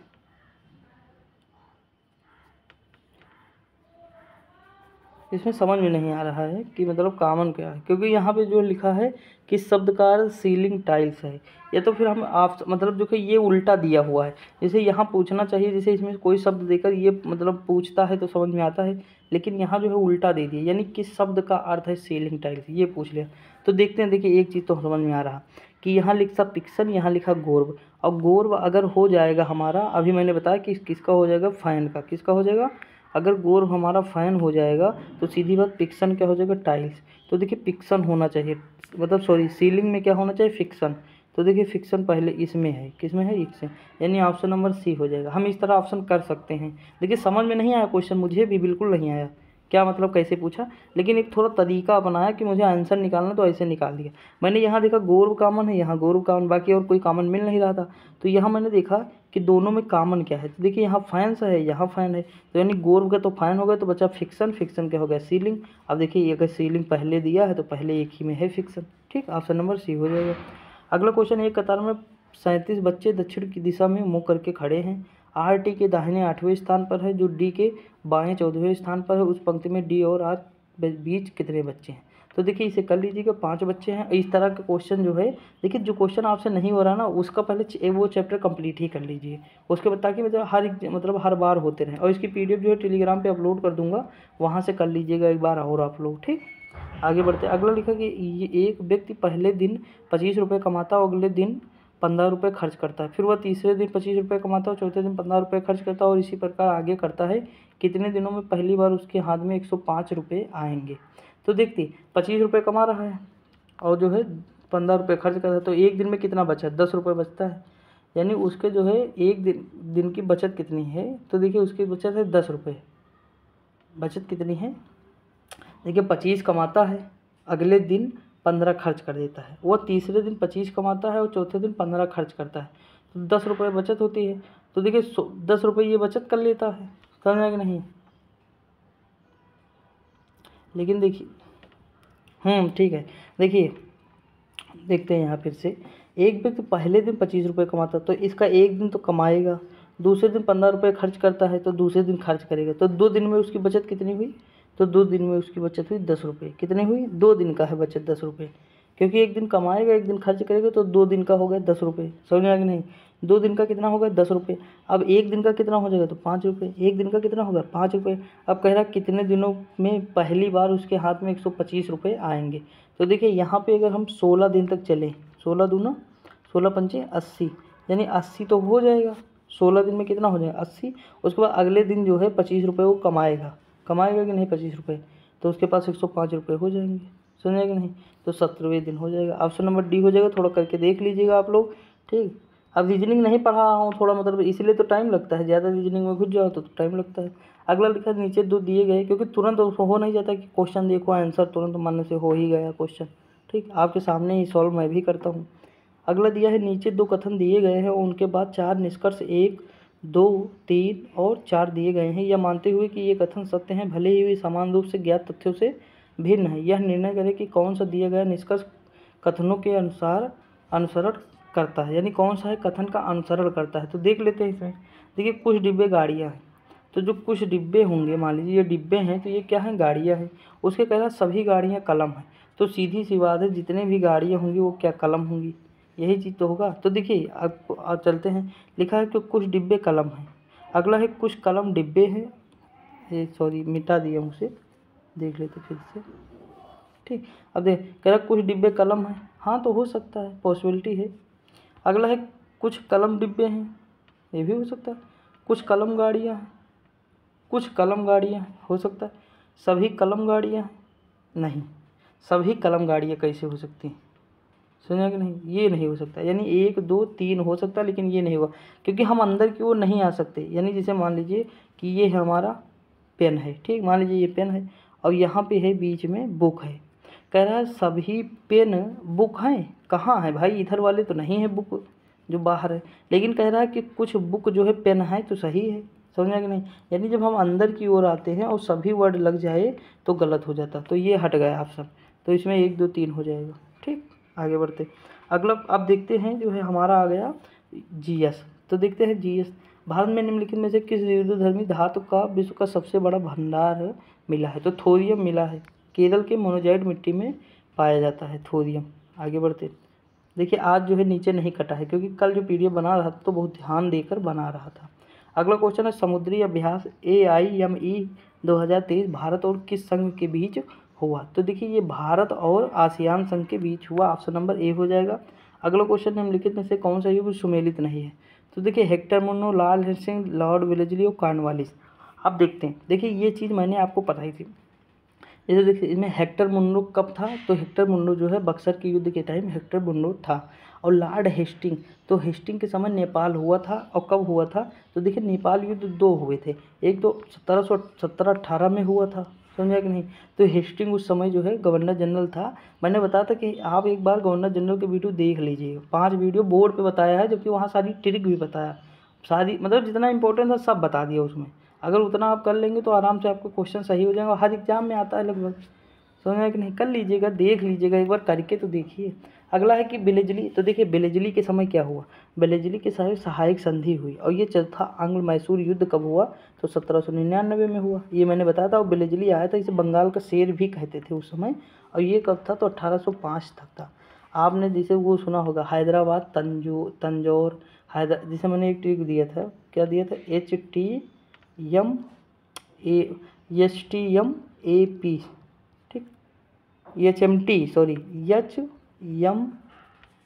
इसमें समझ में नहीं आ रहा है कि मतलब कॉमन क्या है, क्योंकि यहाँ पे जो लिखा है कि शब्द का अर्थ सीलिंग टाइल्स है, या तो फिर हम आप मतलब जो कि ये उल्टा दिया हुआ है। जैसे यहाँ पूछना चाहिए, जैसे इसमें कोई शब्द देकर ये मतलब पूछता है तो समझ में आता है, लेकिन यहाँ जो है उल्टा दे दिया, यानी किस शब्द का अर्थ है सीलिंग टाइल्स, ये पूछ लिया। तो देखते हैं, देखिए एक चीज़ तो समझ में आ रहा कि यहाँ लिखा पिक्सन, यहाँ लिखा गोर्ब, और गोर्ब अगर हो जाएगा हमारा, अभी मैंने बताया कि किसका हो जाएगा फैन का, किसका हो जाएगा, अगर गोर्ब हमारा फैन हो जाएगा तो सीधी बात पिक्सन क्या हो जाएगा टाइल्स। तो देखिए पिक्सन होना चाहिए, मतलब सॉरी सीलिंग में क्या होना चाहिए फिक्सन। तो देखिए फिक्सन पहले इसमें है, किसमें है इसमें, यानी ऑप्शन नंबर सी हो जाएगा। हम इस तरह ऑप्शन कर सकते हैं। देखिए समझ में नहीं आया क्वेश्चन, मुझे भी बिल्कुल नहीं आया क्या मतलब कैसे पूछा, लेकिन एक थोड़ा तरीका अपनाया कि मुझे आंसर निकालना, तो ऐसे निकाल दिया मैंने। यहाँ देखा गोर्ब कॉमन है, यहाँ गोर्ब कॉमन, बाकी और कोई कॉमन मिल नहीं रहा था, तो यहाँ मैंने देखा कि दोनों में कॉमन क्या है। तो देखिए यहाँ फैंस है, यहाँ फैन है, तो यानी गोर्ब का तो फैन हो गया, तो बचा फिक्सन, फिक्सन क्या हो गया सीलिंग। अब देखिए अगर सीलिंग पहले दिया है तो पहले एक ही में है फिक्सन, ठीक, ऑप्शन नंबर सी हो जाएगा। अगला क्वेश्चन, एक कतार में 37 बच्चे दक्षिण की दिशा में मुँह करके खड़े हैं। आर टी के दाहिने 8वें स्थान पर है, जो डी के बाएं 14वें स्थान पर है। उस पंक्ति में डी और आर बीच कितने बच्चे हैं। तो देखिए इसे कर लीजिएगा, 5 बच्चे हैं। इस तरह का क्वेश्चन जो है, देखिए जो क्वेश्चन आपसे नहीं हो रहा ना, उसका पहले वो चैप्टर कंप्लीट ही कर लीजिए, उसके बाद ताकि मतलब हर बार होते रहें। और इसकी पीडीएफ जो है टेलीग्राम पे अपलोड कर दूंगा, वहाँ से कर लीजिएगा एक बार और आप लोग, ठीक। आगे बढ़ते अगला लिखा कि ये एक व्यक्ति पहले दिन 25 रुपये कमाता और अगले दिन 15 रुपये खर्च करता है, फिर वह तीसरे दिन 25 रुपये कमाता और चौथे दिन 15 रुपये खर्च करता है और इसी प्रकार आगे करता है। कितने दिनों में पहली बार उसके हाथ में 105 रुपये आएंगे। तो देखते 25 रुपये कमा रहा है और जो है 15 रुपये खर्च करता है, तो एक दिन में कितना बचा, 10 रुपये बचता है। यानी उसके जो है एक दिन की बचत कितनी है, तो देखिए उसकी बचत है 10 रुपये। बचत कितनी है, देखिए 25 कमाता है, अगले दिन 15 खर्च कर देता है। वो तीसरे दिन 25 कमाता है और चौथे दिन 15 खर्च करता है, तो 10 रुपये बचत होती है। तो देखिए 10 रुपये ये बचत कर लेता है, समझा कि नहीं। लेकिन देखिए ठीक है, देखिए देखते हैं यहाँ फिर से। एक व्यक्ति पहले दिन 25 रुपये कमाता तो इसका एक दिन तो कमाएगा, दूसरे दिन 15 रुपये खर्च करता है तो दूसरे दिन खर्च करेगा, तो 2 दिन में उसकी बचत कितनी हुई, तो 2 दिन में उसकी बचत हुई 10 रुपये। कितनी हुई, 2 दिन का है बचत 10 रुपये, क्योंकि एक दिन कमाएगा एक दिन खर्च करेगा, तो 2 दिन का हो गया 10 रुपये। समझ में आ गया नहीं, 2 दिन का कितना होगा 10 रुपये। अब एक दिन का कितना हो जाएगा, तो 5 रुपये। एक दिन का कितना होगा 5 रुपये। अब कह रहा कितने दिनों में पहली बार उसके हाथ में 125 रुपये आएंगे। तो देखिए यहाँ पे अगर हम 16 दिन तक चलें, 16 दूना 16 पंचे 80, यानी 80 तो हो जाएगा। 16 दिन में कितना हो जाएगा 80। उसके बाद अगले दिन जो है 25 रुपये वो कमाएगा कि नहीं 25 रुपये, तो उसके पास 105 रुपये हो जाएंगे। समझे कि नहीं, तो 17वें दिन हो जाएगा। ऑप्शन नंबर डी हो जाएगा। थोड़ा करके देख लीजिएगा आप लोग, ठीक। अब रीजनिंग नहीं पढ़ा रहा हूँ थोड़ा, मतलब इसलिए तो टाइम लगता है, ज़्यादा रीजनिंग में घुस जाओ तो टाइम लगता है। अगला लिखा नीचे 2 दिए गए, क्योंकि तुरंत हो नहीं जाता कि क्वेश्चन देखो आंसर तुरंत मन से हो ही गया क्वेश्चन, ठीक। आपके सामने ही सॉल्व मैं भी करता हूँ। अगला दिया है नीचे 2 कथन दिए गए हैं और उनके बाद 4 निष्कर्ष 1, 2, 3 और 4 दिए गए हैं। यह मानते हुए कि ये कथन सत्य हैं, भले ही वे समान रूप से ज्ञात तथ्यों से भिन्न है, यह निर्णय करें कि कौन सा दिया गया निष्कर्ष कथनों के अनुसार अनुसरण करता है, यानी कौन सा है कथन का अनुसरण करता है। तो देख लेते हैं इसमें। देखिए कुछ डिब्बे गाड़ियाँ हैं, तो जो कुछ डिब्बे होंगे, मान लीजिए ये डिब्बे हैं, तो ये क्या हैं, गाड़ियाँ हैं। उसके कह रहा सभी गाड़ियाँ कलम हैं, तो सीधी सी बात है जितने भी गाड़ियाँ होंगी वो क्या कलम होंगी, यही चीज़ तो होगा। तो देखिए आप चलते हैं, लिखा है कि कुछ डिब्बे कलम हैं। अगला है कुछ कलम डिब्बे हैं, ये सॉरी मिटा दिया उसे, देख लेते फिर से, ठीक। अब देख कह रहा कुछ डिब्बे कलम हैं, हाँ तो हो सकता है, पॉसिबिलिटी है। अगला है कुछ कलम डिब्बे हैं, ये भी हो सकता है। कुछ कलम गाड़ियाँ हैं, कुछ कलम गाड़ियाँ हो सकता है। सभी कलम गाड़ियाँ हैं, नहीं, सभी कलम गाड़ियाँ कैसे हो सकती हैं, सुना कि नहीं, ये नहीं हो सकता। यानी 1, 2, 3 हो सकता है, लेकिन ये नहीं होगा, क्योंकि हम अंदर की ओर नहीं आ सकते। यानी जैसे मान लीजिए कि ये हमारा पेन है, ठीक, मान लीजिए ये पेन है और यहाँ पे है बीच में बुक है। कह रहा है सभी पेन बुक हैं, कहाँ है भाई, इधर वाले तो नहीं है बुक जो बाहर है, लेकिन कह रहा है कि कुछ बुक जो है पेन है, तो सही है। समझा कि नहीं, यानी जब हम अंदर की ओर आते हैं और सभी वर्ड लग जाए तो गलत हो जाता, तो ये हट गया ऑप्शन, तो इसमें 1, 2, 3 हो जाएगा, ठीक। आगे बढ़ते अगला अब देखते हैं जो है हमारा आ गया जीएस। तो देखते हैं जीएस, भारत में निम्नलिखित में से किस विरुद्धधर्मी धातु का विश्व का सबसे बड़ा भंडार मिला है, तो थोरियम मिला है। केरल के मोनोजाइट मिट्टी में पाया जाता है थोरियम। आगे बढ़ते देखिए आज जो है नीचे नहीं कटा है, क्योंकि कल जो पीडीएफ बना रहा था तो बहुत ध्यान देकर बना रहा था। अगला क्वेश्चन है समुद्री अभ्यास AIME 2023 भारत और किस संघ के बीच हुआ, तो देखिए ये भारत और आसियान संघ के बीच हुआ, ऑप्शन नंबर ए हो जाएगा। अगला क्वेश्चन निम्नलिखित में से कौन सा युग सुमेलित नहीं है, तो देखिए हेक्टर मुन्नो, लाल हरसिंह, लॉर्ड वेलेस्ली और कॉर्नवालिस। अब देखते हैं, देखिए ये चीज़ मैंने आपको बताई थी। जैसे देखिए इसमें हेक्टर मुन्नो कब था, तो हेक्टर मुन्नो जो है बक्सर के युद्ध के टाइम हेक्टर मुन्नो था। और लॉर्ड हेस्टिंग, तो हेस्टिंग के समय नेपाल हुआ था, और कब हुआ था, तो देखिए नेपाल युद्ध 2 हुए थे, एक तो 1717-18 में हुआ था, समझा कि नहीं। तो हेस्टिंग उस समय जो है गवर्नर जनरल था। मैंने बताया था कि आप एक बार गवर्नर जनरल के वीडियो देख लीजिए, 5 वीडियो बोर्ड पे बताया है, जबकि वहाँ सारी ट्रिक भी बताया, सारी मतलब जितना इंपॉर्टेंट था सब बता दिया उसमें। अगर उतना आप कर लेंगे तो आराम से आपको क्वेश्चन सही हो जाएगा, हर एग्जाम में आता है लगभग, समझ में कि नहीं, कर लीजिएगा, देख लीजिएगा, एक बार करके तो देखिए। अगला है कि बेलेजली, तो देखिए बेलेजली के समय क्या हुआ, बेलेजली के समय सहायक संधि हुई, और ये चौथा आंग्ल मैसूर युद्ध कब हुआ, तो 1799 में हुआ, ये मैंने बताया था। और बेलेजली आया था, इसे बंगाल का शेर भी कहते थे उस समय, और ये कब था, तो 1805 तक था। आपने जैसे वो सुना होगा हैदराबाद तंजौर जैसे मैंने एक ट्रिक दिया था, क्या दिया था, HTMAP, ठीक। HMT सॉरी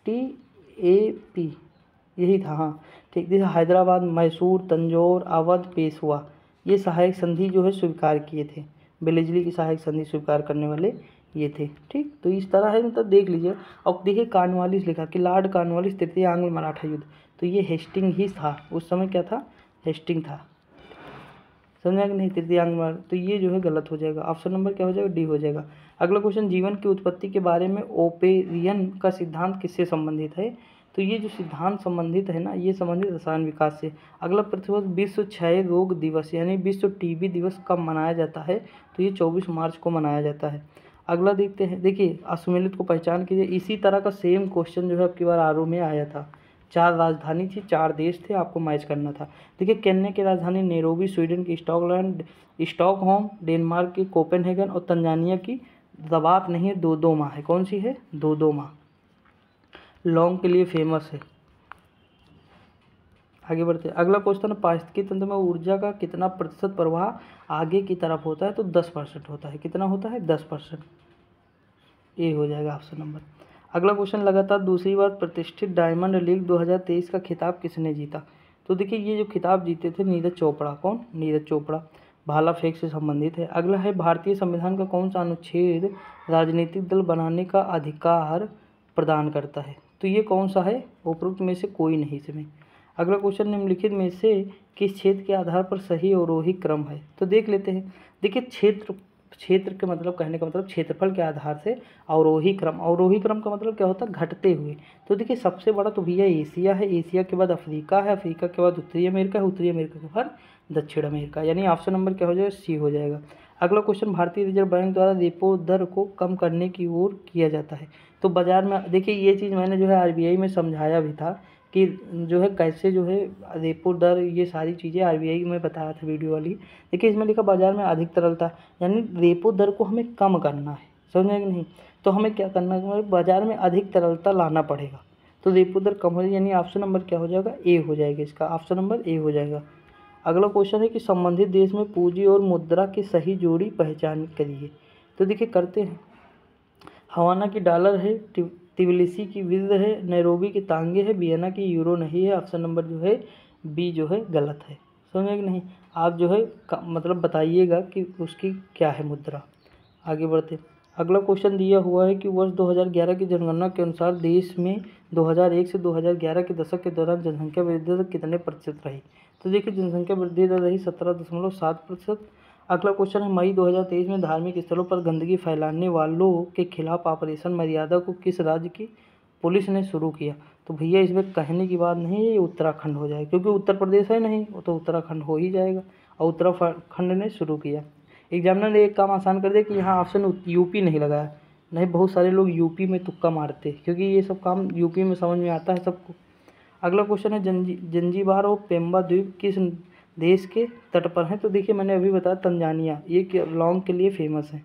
HMTAP यही था, हाँ ठीक। जैसे हैदराबाद, मैसूर, तंजौर, अवध, पेशवा ये सहायक संधि जो है स्वीकार किए थे। बेलेजली की सहायक संधि स्वीकार करने वाले ये थे, ठीक। तो इस तरह है, मतलब देख लीजिए। अब देखिए कॉर्नवालिस लिखा कि लॉर्ड कॉर्नवालिस तृतीय आंग्ल मराठा युद्ध, तो ये हेस्टिंग ही था उस समय, क्या था, हेस्टिंग था, समझा कि नहीं, तृतीय आंग्ल। तो ये जो है गलत हो जाएगा, ऑप्शन नंबर क्या हो जाएगा, डी हो जाएगा। अगला क्वेश्चन, जीवन की उत्पत्ति के बारे में ओपेरियन का सिद्धांत किससे संबंधित है, तो ये जो सिद्धांत संबंधित है ना, ये संबंधित रसायन विकास से। अगला प्रश्न, विश्व क्षय रोग दिवस यानी विश्व टीबी दिवस कब मनाया जाता है, तो ये 24 मार्च को मनाया जाता है। अगला देखते हैं, देखिए असुमेलित को पहचान कीजिए। इसी तरह का सेम क्वेश्चन जो है आपकी बार आरओ में आया था। 4 राजधानी थी, 4 देश थे, आपको मैच करना था। देखिए केन्या की राजधानी नैरोबी, स्वीडन की स्टॉकहोम, डेनमार्क की कोपेनहेगन और तंजानिया की रबात नहीं है, दोदोमा है। कौन सी है, दोदोमा, लौंग के लिए फेमस है। आगे बढ़ते हैं। अगला क्वेश्चन है, पारिस्थितिकी तंत्र में ऊर्जा का कितना प्रतिशत प्रवाह आगे की तरफ होता है, तो 10% होता है। कितना होता है, 10%। ये हो जाएगा ऑप्शन नंबर। अगला क्वेश्चन, लगातार दूसरी बार प्रतिष्ठित डायमंड लीग 2023 का खिताब किसने जीता, तो देखिए ये जो खिताब जीते थे नीरज चोपड़ा। कौन, नीरज चोपड़ा, भाला फेंक से संबंधित है। अगला है, भारतीय संविधान का कौन सा अनुच्छेद राजनीतिक दल बनाने का अधिकार प्रदान करता है, तो ये कौन सा है, उपरोक्त में से कोई नहीं इसमें। अगला क्वेश्चन, निम्नलिखित में से किस क्षेत्र के आधार पर सही अवरोही क्रम है, तो देख लेते हैं। देखिए क्षेत्र के मतलब, कहने का मतलब क्षेत्रफल के आधार से अवरोही क्रम का मतलब क्या होता है, घटते हुए। तो देखिए सबसे बड़ा तो भैया एशिया है, एशिया के बाद अफ्रीका है, अफ्रीका के बाद उत्तरी अमेरिका है, उत्तरी अमेरिका के बाद दक्षिण अमेरिका, यानी ऑप्शन नंबर क्या हो जाएगा, सी हो जाएगा। अगला क्वेश्चन, भारतीय रिजर्व बैंक द्वारा रेपो दर को कम करने की ओर किया जाता है, तो बाजार में देखिए ये चीज़ मैंने जो है आरबीआई में समझाया भी था कि जो है कैसे जो है रेपो दर, ये सारी चीज़ें आरबीआई में बताया था वीडियो वाली। देखिए इसमें लिखा बाजार में अधिक तरलता, यानी रेपो दर को हमें कम करना है, समझे कि नहीं, तो हमें क्या करना है, बाजार में अधिक तरलता लाना पड़ेगा, तो रेपो दर कम हो जाएगी, यानी ऑप्शन नंबर क्या हो जाएगा, ए हो जाएगा, इसका ऑप्शन नंबर ए हो जाएगा। अगला क्वेश्चन है कि संबंधित देश में पूंजी और मुद्रा की सही जोड़ी पहचान करिए, तो देखिए करते हैं। हवाना की डॉलर है, तिबिलिसी की विज़ है, नैरोबी की तांगे है, वियना की यूरो नहीं है। ऑप्शन नंबर जो है बी जो है गलत है, समझे कि नहीं। आप जो है मतलब बताइएगा कि उसकी क्या है मुद्रा। आगे बढ़ते। अगला क्वेश्चन दिया हुआ है कि वर्ष 2011 की जनगणना के अनुसार देश में 2001 से 2011 के दशक के दौरान जनसंख्या वृद्धि दर कितने प्रतिशत रही, तो देखिए जनसंख्या वृद्धि दर रही 17.7%। अगला क्वेश्चन है, मई 2023 में धार्मिक स्थलों पर गंदगी फैलाने वालों के खिलाफ ऑपरेशन मर्यादा को किस राज्य की पुलिस ने शुरू किया, तो भैया इसमें कहने की बात नहीं है, ये उत्तराखंड हो जाएगा, क्योंकि उत्तर प्रदेश है नहीं, वो तो उत्तराखंड हो ही जाएगा, और उत्तराखंड ने शुरू किया। एग्जामिनर ने एक काम आसान कर दिया कि यहाँ ऑप्शन यूपी नहीं लगाया, नहीं बहुत सारे लोग यूपी में तुक्का मारते, क्योंकि ये सब काम यूपी में समझ में आता है सबको। अगला क्वेश्चन है, जंजीबार और पेम्बा द्वीप किस देश के तट पर हैं, तो देखिए मैंने अभी बताया तंजानिया, ये लौंग के लिए फेमस है।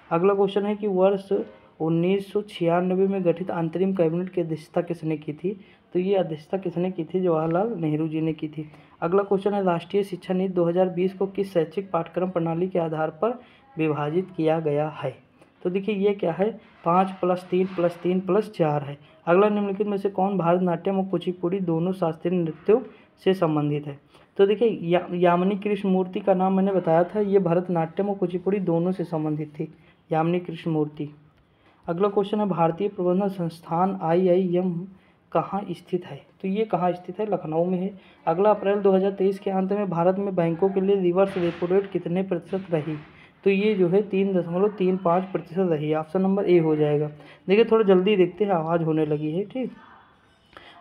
अगला क्वेश्चन है कि वर्ष 1996 में गठित अंतरिम कैबिनेट की अध्यक्षता किसने की थी, तो ये अध्यक्षता किसने की थी, जवाहरलाल नेहरू जी ने की थी। अगला क्वेश्चन है, राष्ट्रीय शिक्षा नीति 2020 को किस शैक्षिक पाठ्यक्रम प्रणाली के आधार पर विभाजित किया गया है, तो देखिए ये क्या है, 5+3+3+4 है। अगला, निम्नलिखित में से कौन भारतनाट्यम और कुचिपुड़ी दोनों शास्त्रीय नृत्यों से संबंधित है, तो देखिए यामिनी कृष्णमूर्ति का नाम मैंने बताया था, ये भरतनाट्यम और कुचिपुड़ी दोनों से संबंधित थी, यामिनी कृष्णमूर्ति। अगला क्वेश्चन है, भारतीय प्रबंधन संस्थान IIM कहाँ स्थित है, तो ये कहाँ स्थित है, लखनऊ में है। अगला, अप्रैल 2023 के अंत में भारत में बैंकों के लिए रिवर्स रेपो रेट कितने प्रतिशत रही, तो ये जो है 3.35% रही, ऑप्शन नंबर ए हो जाएगा। देखिए थोड़ा जल्दी देखते हैं, आवाज़ होने लगी है, ठीक।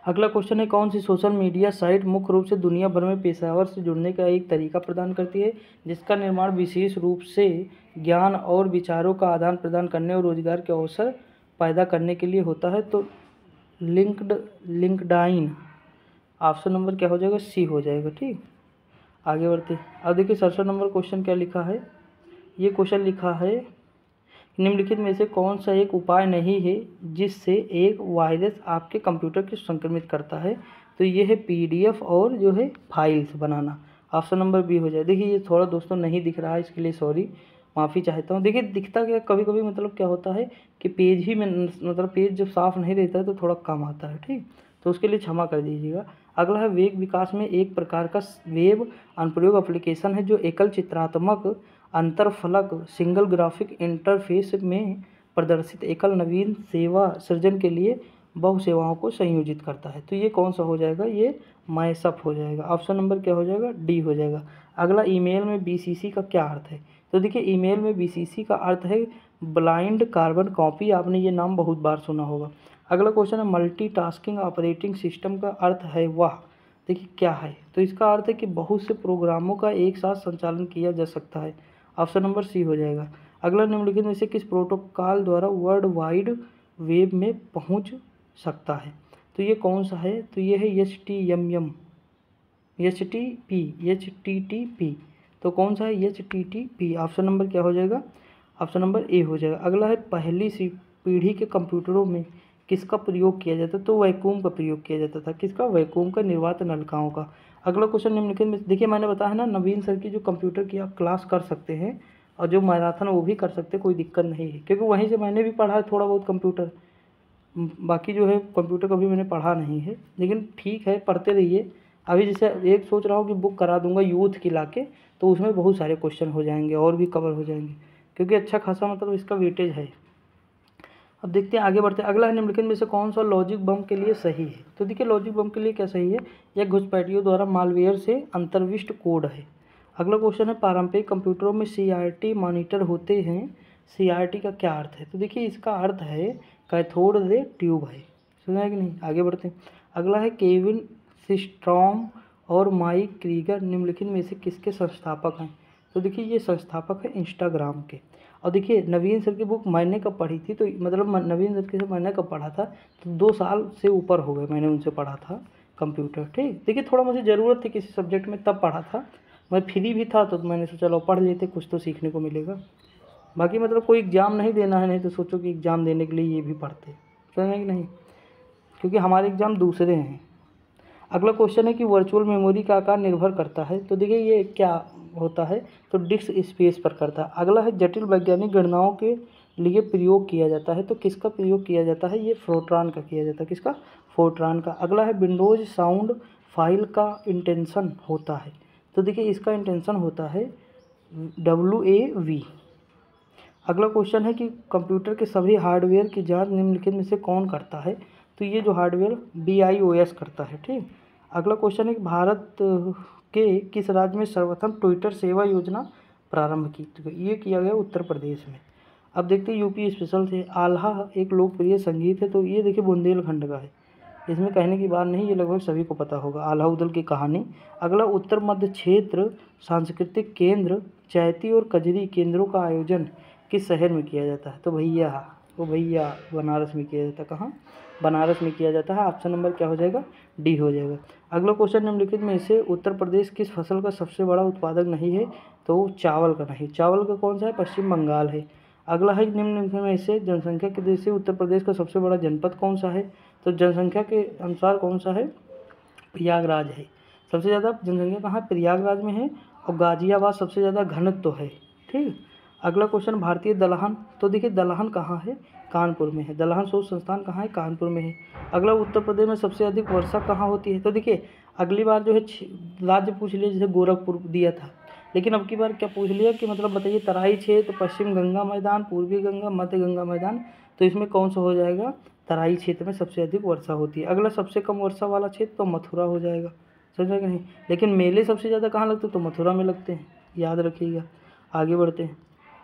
अगला क्वेश्चन है, कौन सी सोशल मीडिया साइट मुख्य रूप से दुनिया भर में पेशेवर से जुड़ने का एक तरीका प्रदान करती है, जिसका निर्माण विशेष रूप से ज्ञान और विचारों का आदान प्रदान करने और रोजगार के अवसर पैदा करने के लिए होता है, तो लिंक्डइन, ऑप्शन नंबर क्या हो जाएगा, सी हो जाएगा, ठीक। आगे बढ़ते। अब देखिए 67 नंबर क्वेश्चन क्या लिखा है, ये क्वेश्चन लिखा है, निम्नलिखित में से कौन सा एक उपाय नहीं है जिससे एक वायरस आपके कंप्यूटर को संक्रमित करता है, तो ये है PDF और जो है फाइल्स बनाना, ऑप्शन नंबर बी हो जाए। देखिए ये थोड़ा दोस्तों नहीं दिख रहा है, इसके लिए सॉरी, माफ़ी चाहता हूँ। देखिए दिखता क्या कभी कभी मतलब क्या होता है कि पेज ही में मतलब पेज जब साफ़ नहीं रहता है तो थोड़ा कम आता है, ठीक, तो उसके लिए क्षमा कर दीजिएगा। अगला है वेब विकास में एक प्रकार का वेब अनुप्रयोग एप्लीकेशन है जो एकल चित्रात्मक अंतरफलक सिंगल ग्राफिक इंटरफेस में प्रदर्शित एकल नवीन सेवा सृजन के लिए बहु सेवाओं को संयोजित करता है। तो ये कौन सा हो जाएगा, ये मैसअप हो जाएगा। ऑप्शन नंबर क्या हो जाएगा, डी हो जाएगा। अगला ईमेल में बीसीसी का क्या अर्थ है, तो देखिए ईमेल में बीसीसी का अर्थ है ब्लाइंड कार्बन कॉपी, आपने ये नाम बहुत बार सुना होगा। अगला क्वेश्चन है मल्टीटास्किंग ऑपरेटिंग सिस्टम का अर्थ है वह, देखिए क्या है, तो इसका अर्थ है कि बहुत से प्रोग्रामों का एक साथ संचालन किया जा सकता है। ऑप्शन नंबर सी हो जाएगा। अगला निम्नलिखित में से किस प्रोटोकॉल द्वारा वर्ल्ड वाइड वेब में पहुंच सकता है, तो ये कौन सा है, तो ये है HTTP, तो कौन सा है HTTP। ऑप्शन नंबर क्या हो जाएगा, ऑप्शन नंबर ए हो जाएगा। अगला है पहली सी पीढ़ी के कंप्यूटरों में किसका प्रयोग किया जाता, तो वैक्यूम का प्रयोग किया जाता था, किसका, वैक्यूम का, निर्वात नलिकाओं का। अगला क्वेश्चन निम्नलिखित में, देखिए मैंने बताया है ना नवीन सर की जो कंप्यूटर की आप क्लास कर सकते हैं और जो मैराथन वो भी कर सकते हैं, कोई दिक्कत नहीं है, क्योंकि वहीं से मैंने भी पढ़ा है थोड़ा बहुत कंप्यूटर। बाकी जो है कंप्यूटर कभी मैंने पढ़ा नहीं है, लेकिन ठीक है पढ़ते रहिए। अभी जैसे एक सोच रहा हूँ कि बुक करा दूंगा यूथ की लाके, तो उसमें बहुत सारे क्वेश्चन हो जाएंगे और भी कवर हो जाएंगे, क्योंकि अच्छा खासा मतलब इसका वेटेज है। अब देखते हैं आगे बढ़ते हैं। अगला है निम्नलिखित में से कौन सा लॉजिक बम के लिए सही है, तो देखिए लॉजिक बम के लिए क्या सही है, यह घुसपैठियों द्वारा मालवेयर से अंतर्विष्ट कोड है। अगला क्वेश्चन है पारंपरिक कंप्यूटरों में CRT मॉनिटर होते हैं, CRT का क्या अर्थ है, तो देखिए इसका अर्थ है कैथोड रे ट्यूब है, सुना है कि नहीं। आगे बढ़ते हैं। अगला है केविन सिस्ट्रॉम और माइक क्रीगर निम्नलिखित में से किसके संस्थापक हैं, तो देखिए ये संस्थापक है इंस्टाग्राम के। और देखिए नवीन सर की बुक मैंने कब पढ़ी थी, तो मतलब नवीन सर की मैंने कब पढ़ा था, तो 2 साल से ऊपर हो गए मैंने उनसे पढ़ा था कंप्यूटर, ठीक। देखिए थोड़ा मुझे ज़रूरत थी किसी सब्जेक्ट में तब पढ़ा था, मैं फ्री भी था तो मैंने सोचा चलो पढ़ लेते, कुछ तो सीखने को मिलेगा। बाकी मतलब कोई एग्ज़ाम नहीं देना है, नहीं तो सोचो कि एग्ज़ाम देने के लिए ये भी पढ़ते, समझे कि नहीं, क्योंकि हमारे एग्ज़ाम दूसरे हैं। अगला क्वेश्चन है कि वर्चुअल मेमोरी का आकार निर्भर करता है, तो देखिए ये क्या होता है, तो डिस्क स्पेस पर करता है। अगला है जटिल वैज्ञानिक गणनाओं के लिए प्रयोग किया जाता है, तो किसका प्रयोग किया जाता है, ये फोर्ट्रान का किया जाता है, किसका, फोर्ट्रान का। अगला है विंडोज साउंड फाइल का इंटेंशन होता है, तो देखिए इसका इंटेंशन होता है WAV। अगला क्वेश्चन है कि कंप्यूटर के सभी हार्डवेयर की जांच निम्नलिखित में से कौन करता है, तो ये जो हार्डवेयर BIOS करता है, ठीक। अगला क्वेश्चन है कि भारत के किस राज्य में सर्वप्रथम ट्विटर सेवा योजना प्रारंभ की, तो ये किया गया उत्तर प्रदेश में। अब देखते हैं यूपी स्पेशल से। आल्हा एक लोकप्रिय संगीत है, तो ये देखिए बुंदेलखंड का है, इसमें कहने की बात नहीं, ये लगभग सभी को पता होगा आल्हा उदल की कहानी। अगला उत्तर मध्य क्षेत्र सांस्कृतिक केंद्र चैती और कजरी केंद्रों का आयोजन किस शहर में किया जाता है, तो भैया बनारस में किया जाता है, कहाँ, बनारस में किया जाता है। ऑप्शन नंबर क्या हो जाएगा, डी हो जाएगा। अगला क्वेश्चन निम्नलिखित में से उत्तर प्रदेश किस फसल का सबसे बड़ा उत्पादक नहीं है, तो चावल का नहीं, चावल का कौन सा है, पश्चिम बंगाल है। अगला है निम्नलिखित में से जनसंख्या की दृष्टि से उत्तर प्रदेश का सबसे बड़ा जनपद कौन सा है, तो जनसंख्या के अनुसार कौन सा है, प्रयागराज है। सबसे ज़्यादा जनसंख्या कहाँ, प्रयागराज में है, और गाजियाबाद सबसे ज़्यादा घनत्व है, ठीक। अगला क्वेश्चन भारतीय दलहन, तो देखिए दलहन कहाँ है, कानपुर में है, दलहन शोध संस्थान कहाँ है, कानपुर में है। अगला उत्तर प्रदेश में सबसे अधिक वर्षा कहाँ होती है, तो देखिए अगली बार जो है राज्य पूछ लिया, जैसे गोरखपुर दिया था, लेकिन अब की बार क्या पूछ लिया कि मतलब बताइए तराई क्षेत्र, पश्चिम गंगा मैदान, पूर्वी गंगा, मध्य गंगा मैदान, तो इसमें कौन सा हो जाएगा, तराई क्षेत्र में सबसे अधिक वर्षा होती है। अगला सबसे कम वर्षा वाला क्षेत्र तो मथुरा हो जाएगा, समझा कि नहीं। लेकिन मेले सबसे ज़्यादा कहाँ लगते हैं, तो मथुरा में लगते हैं, याद रखिएगा। आगे बढ़ते हैं।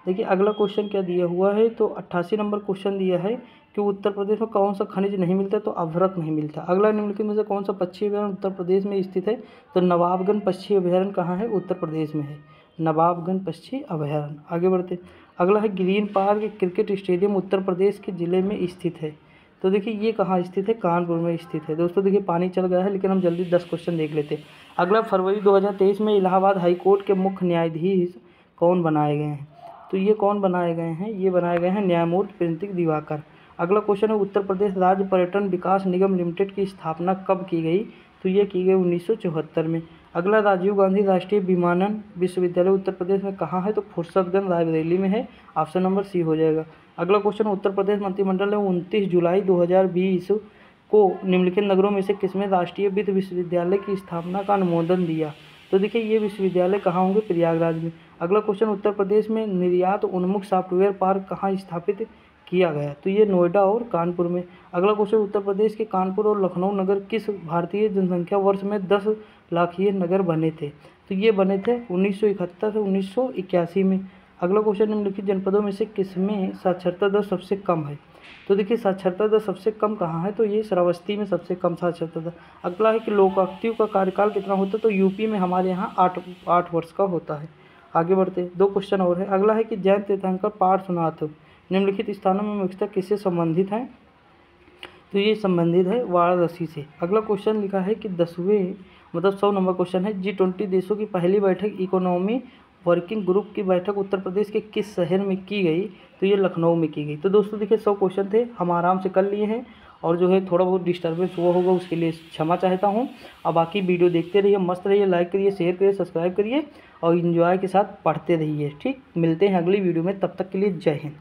देखिए अगला क्वेश्चन क्या दिया हुआ है, तो 88 नंबर क्वेश्चन दिया है कि उत्तर प्रदेश में कौन सा खनिज नहीं मिलता, तो अभ्रक नहीं मिलता। अगला निम्नलिखित में से कौन सा पक्षी अभयारण्य उत्तर प्रदेश में स्थित है, तो नवाबगंज पक्षी अभयारण्य कहाँ है, उत्तर प्रदेश में है, नवाबगंज पक्षी अभयारण्य। आगे बढ़ते। अगला है green park cricket stadium Uttar Pradesh के ज़िले में स्थित है, तो देखिए ये कहाँ स्थित है, कानपुर में स्थित है। दोस्तों देखिए पानी चल गया है, लेकिन हम जल्दी 10 क्वेश्चन देख लेते हैं। अगला फरवरी 2023 में इलाहाबाद हाईकोर्ट के मुख्य न्यायाधीश कौन बनाए गए हैं, तो ये कौन बनाए गए हैं, ये बनाए गए हैं न्यायमूर्ति प्रिंतिक दिवाकर। अगला क्वेश्चन है उत्तर प्रदेश राज्य पर्यटन विकास निगम लिमिटेड की स्थापना कब की गई, तो ये की गई 1974 में। अगला, राजीव गांधी राष्ट्रीय विमानन विश्वविद्यालय उत्तर प्रदेश में कहाँ है? तो फुर्सतगंज रायबरेली में है। ऑप्शन नंबर सी हो जाएगा। अगला क्वेश्चन, उत्तर प्रदेश मंत्रिमंडल ने 29 जुलाई 2020 को निम्नलिखित नगरों में से किसमें राष्ट्रीय वित्त विश्वविद्यालय की स्थापना का अनुमोदन दिया? तो देखिए ये विश्वविद्यालय कहाँ होंगे? प्रयागराज में। अगला क्वेश्चन, उत्तर प्रदेश में निर्यात उन्मुख सॉफ्टवेयर पार्क कहाँ स्थापित किया गया? तो ये नोएडा और कानपुर में। अगला क्वेश्चन, उत्तर प्रदेश के कानपुर और लखनऊ नगर किस भारतीय जनसंख्या वर्ष में 10 लाखीय नगर बने थे? तो ये बने थे 1971 से 1981 में। अगला क्वेश्चन, निम्नलिखित जनपदों में से किसमें साक्षरता दर सबसे कम है? तो देखिए साक्षरता दर सबसे कम कहाँ है? तो ये श्रावस्ती में सबसे कम साक्षरता दर। अगला है कि लोकायुक्त का कार्यकाल कितना होता है? तो यूपी में हमारे यहाँ 8 वर्ष का होता है। आगे बढ़ते, 2 क्वेश्चन और है। अगला है कि जैन तीर्थंकर पार्श्वनाथ निम्नलिखित स्थानों में मुख्यतः किससे संबंधित हैं? तो ये संबंधित है वाराणसी से। अगला क्वेश्चन लिखा है कि 10वें 100 नंबर क्वेश्चन है, G20 देशों की पहली बैठक इकोनॉमी वर्किंग ग्रुप की बैठक उत्तर प्रदेश के किस शहर में की गई? तो ये लखनऊ में की गई। तो दोस्तों देखिए 100 क्वेश्चन थे, हम आराम से कर लिए हैं, और जो है थोड़ा बहुत डिस्टर्बेंस हुआ होगा उसके लिए क्षमा चाहता हूँ। अब बाकी वीडियो देखते रहिए, मस्त रहिए, लाइक करिए, शेयर करिए, सब्सक्राइब करिए और इन्जॉय के साथ पढ़ते रहिए। ठीक, मिलते हैं अगली वीडियो में, तब तक के लिए जय हिंद।